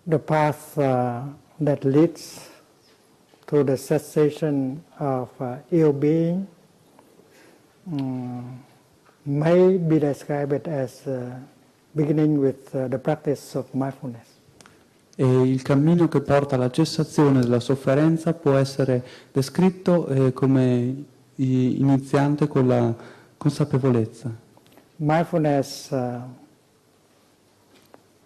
the path that leads to the cessation of ill being may be described as beginning with the practice of mindfulness. E il cammino che porta alla cessazione della sofferenza può essere descritto come iniziante con la consapevolezza. Mindfulness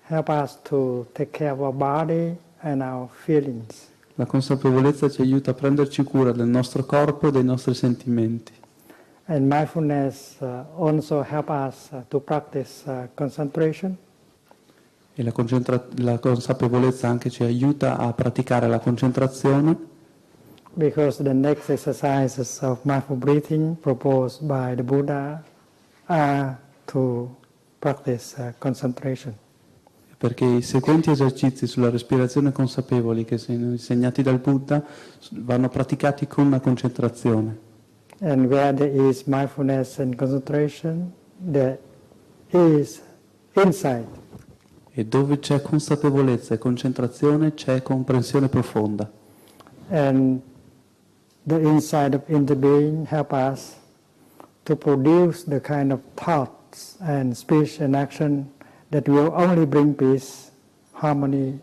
help us to take care of our body and our feelings. La consapevolezza ci aiuta a prenderci cura del nostro corpo e dei nostri sentimenti. And mindfulness also help us to practice concentration. E la consapevolezza anche ci aiuta a praticare la concentrazione. Because the next exercises of mindful breathing proposed by the Buddha are to practice concentration. Perché i seguenti esercizi sulla respirazione consapevoli che sono insegnati dal Buddha vanno praticati con la concentrazione. And where there is mindfulness and concentration, there is insight. E dove c'è consapevolezza e concentrazione c'è comprensione profonda. And the inside of the being help us to produce the kind of thoughts and speech and action that will only bring peace, harmony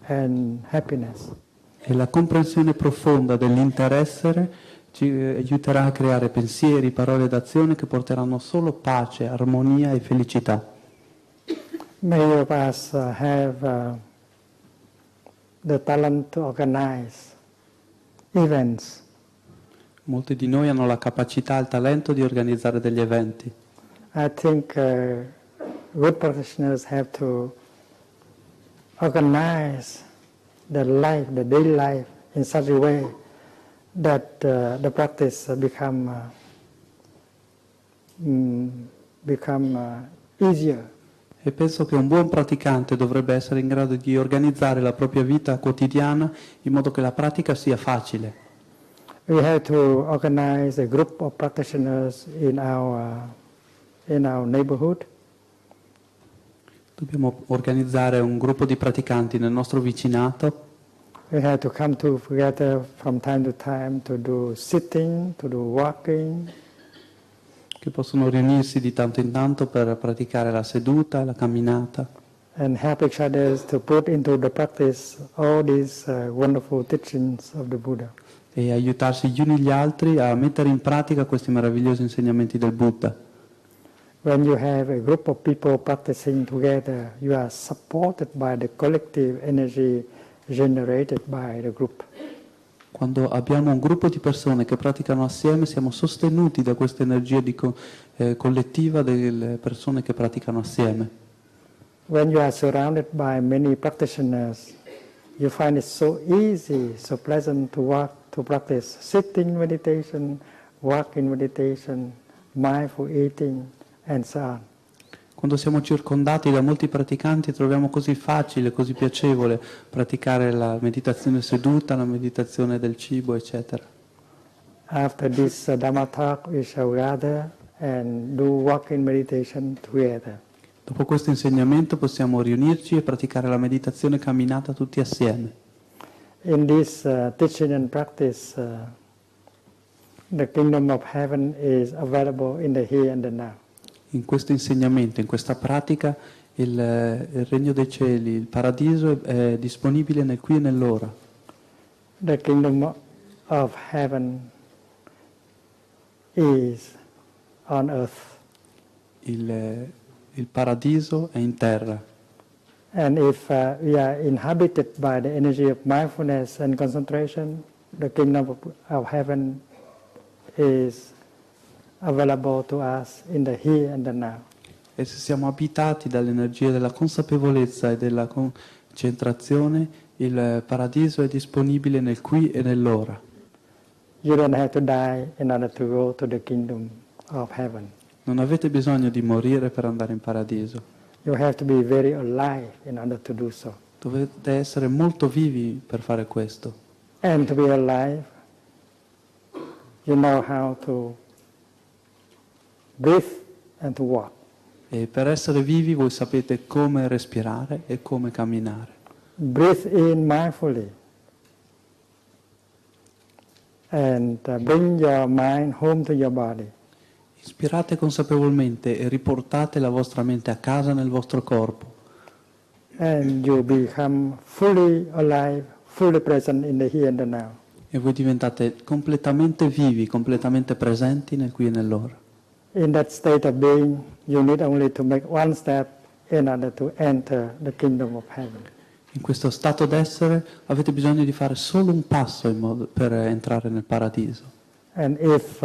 and happiness. E la comprensione profonda dell'interessere ci aiuterà a creare pensieri, parole ed azioni che porteranno solo pace, armonia e felicità. Many of us have the talent to organize events. Molti di noi hanno la capacità e il talento di organizzare degli eventi. I think good practitioners have to organize their life, the daily life, in such a way that the practice become easier. E penso che un buon praticante dovrebbe essere in grado di organizzare la propria vita quotidiana in modo che la pratica sia facile. We have to organize a group of practitioners in our neighborhood. Dobbiamo organizzare un gruppo di praticanti nel nostro vicinato. We have to come together from time to time to do sitting, to do walking. Che possono riunirsi di tanto in tanto per praticare la seduta, la camminata. And help each other to put into the practice all these wonderful teachings of the Buddha. E aiutarsi gli uni gli altri a mettere in pratica questi meravigliosi insegnamenti del Buddha. When you have a group of people practicing together, you are supported by the collective energy generated by the group. Quando abbiamo un gruppo di persone che praticano assieme, siamo sostenuti da questa energia collettiva delle persone che praticano assieme. When you are surrounded by many practitioners, you find it so easy, so pleasant to practice sitting meditation, walking meditation, mindful eating, and so on. Quando siamo circondati da molti praticanti troviamo così facile, così piacevole praticare la meditazione seduta, la meditazione del cibo, eccetera. After this Dhamma talk, we shall gather and do walking meditation together. Dopo questo insegnamento possiamo riunirci e praticare la meditazione camminata tutti assieme. In this teaching and practice, the kingdom of heaven is available in the here and the now. In questo insegnamento, in questa pratica, il regno dei cieli, il paradiso è disponibile nel qui e nell'ora. The kingdom of heaven is on earth. Il paradiso è in terra. And if we are inhabited by the energy of mindfulness and concentration, the kingdom of heaven is available to us in the here and the now. E se siamo abitati dall'energia della consapevolezza e della concentrazione, il paradiso è disponibile nel qui e nell'ora. You don't have to die in order to go to the kingdom of heaven. Non avete bisogno di morire per andare in paradiso. You have to be very alive in order to do so. Dovete essere molto vivi per fare questo. And to be alive, you know how to breathe and to walk. E per essere vivi voi sapete come respirare e come camminare. Breathe in mindfully and bring your mind home to your body. Ispirate consapevolmente e riportate la vostra mente a casa nel vostro corpo. And you become fully alive, fully present in the here and the now. E voi diventate completamente vivi, completamente presenti nel qui e nell'ora. In that state of being, you need only to make one step in order to enter the kingdom of heaven. In questo stato d'essere avete bisogno di fare solo un passo per entrare nel paradiso. And if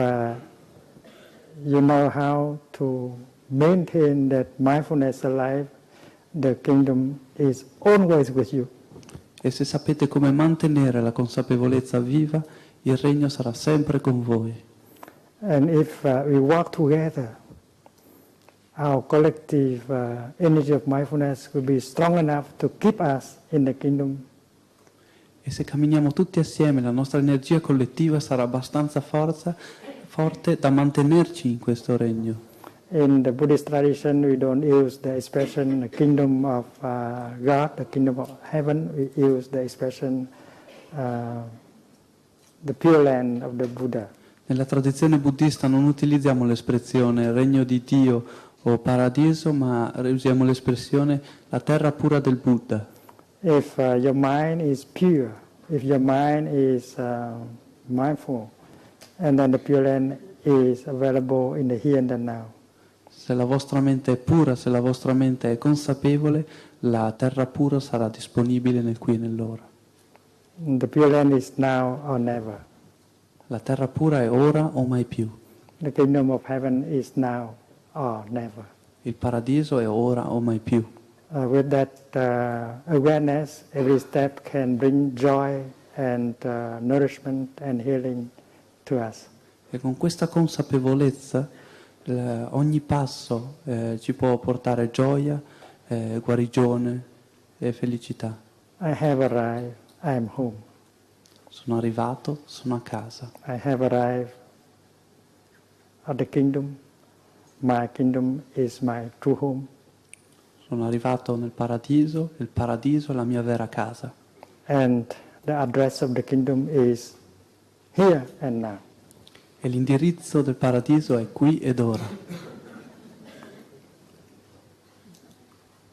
you know how to maintain that mindfulness alive, the kingdom is always with you. E se sapete come mantenere la consapevolezza viva, il regno sarà sempre con voi. And if we walk together, our collective energy of mindfulness will be strong enough to keep us in the kingdom. E se camminiamo tutti assieme, la nostra energia collettiva sarà abbastanza forte da mantenerci in questo regno. In the Buddhist tradition, we don't use the expression the kingdom of God, the kingdom of heaven. We use the expression the Pure Land of the Buddha. Nella tradizione buddista non utilizziamo l'espressione regno di Dio o paradiso, ma usiamo l'espressione la terra pura del Buddha. If your mind is pure, if your mind is mindful, and then the Pure Land is available in the here and the now. Se la vostra mente è pura, se la vostra mente è consapevole, la terra pura sarà disponibile nel qui e nell'ora. The Pure Land is now or never. La terra pura è ora o mai più. The kingdom of heaven is now or never. Il paradiso è ora o mai più. With that awareness, every step can bring joy and nourishment and healing to us. E con questa consapevolezza ogni passo ci può portare gioia, guarigione e felicità. I have arrived, I am home. Sono arrivato, sono a casa. I have arrived at the kingdom. My kingdom is my true home. Sono arrivato nel paradiso, il paradiso è la mia vera casa. And the address of the kingdom is here and now. E l'indirizzo del paradiso è qui ed ora.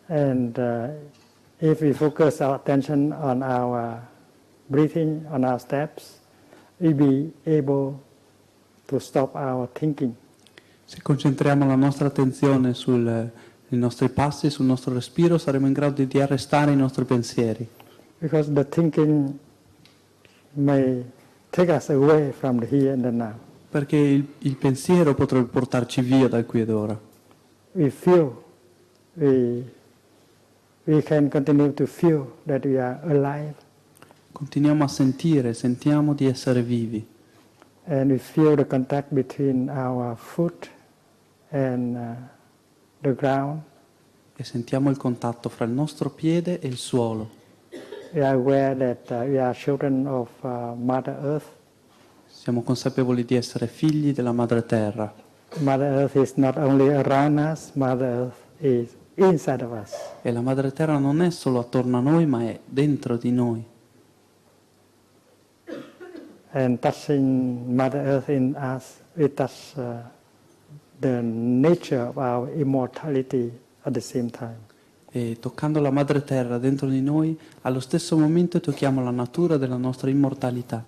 And if we focus our attention on our breathing, on our steps, we'll be able to stop our thinking. Se concentriamo la nostra attenzione sui nostri passi, sul nostro respiro, saremo in grado di arrestare i nostri pensieri. Because the thinking may take us away from the here and the now. Perché il pensiero potrebbe portarci via dal qui ed ora. We feel, we can continue to feel that we are alive. Continuiamo a sentire, sentiamo di essere vivi. And we feel the contact between our foot and the ground. E sentiamo il contatto fra il nostro piede e il suolo. We are aware that we are children of Mother Earth. Siamo consapevoli di essere figli della Madre Terra. Mother Earth is not only around us, Mother Earth is inside of us. E la Madre Terra non è solo attorno a noi, ma è dentro di noi. And touching Mother Earth in us, we touch the nature of our immortality at the same time. E toccando la Madre Terra dentro di noi, allo stesso momento tocchiamo la natura della nostra immortalità.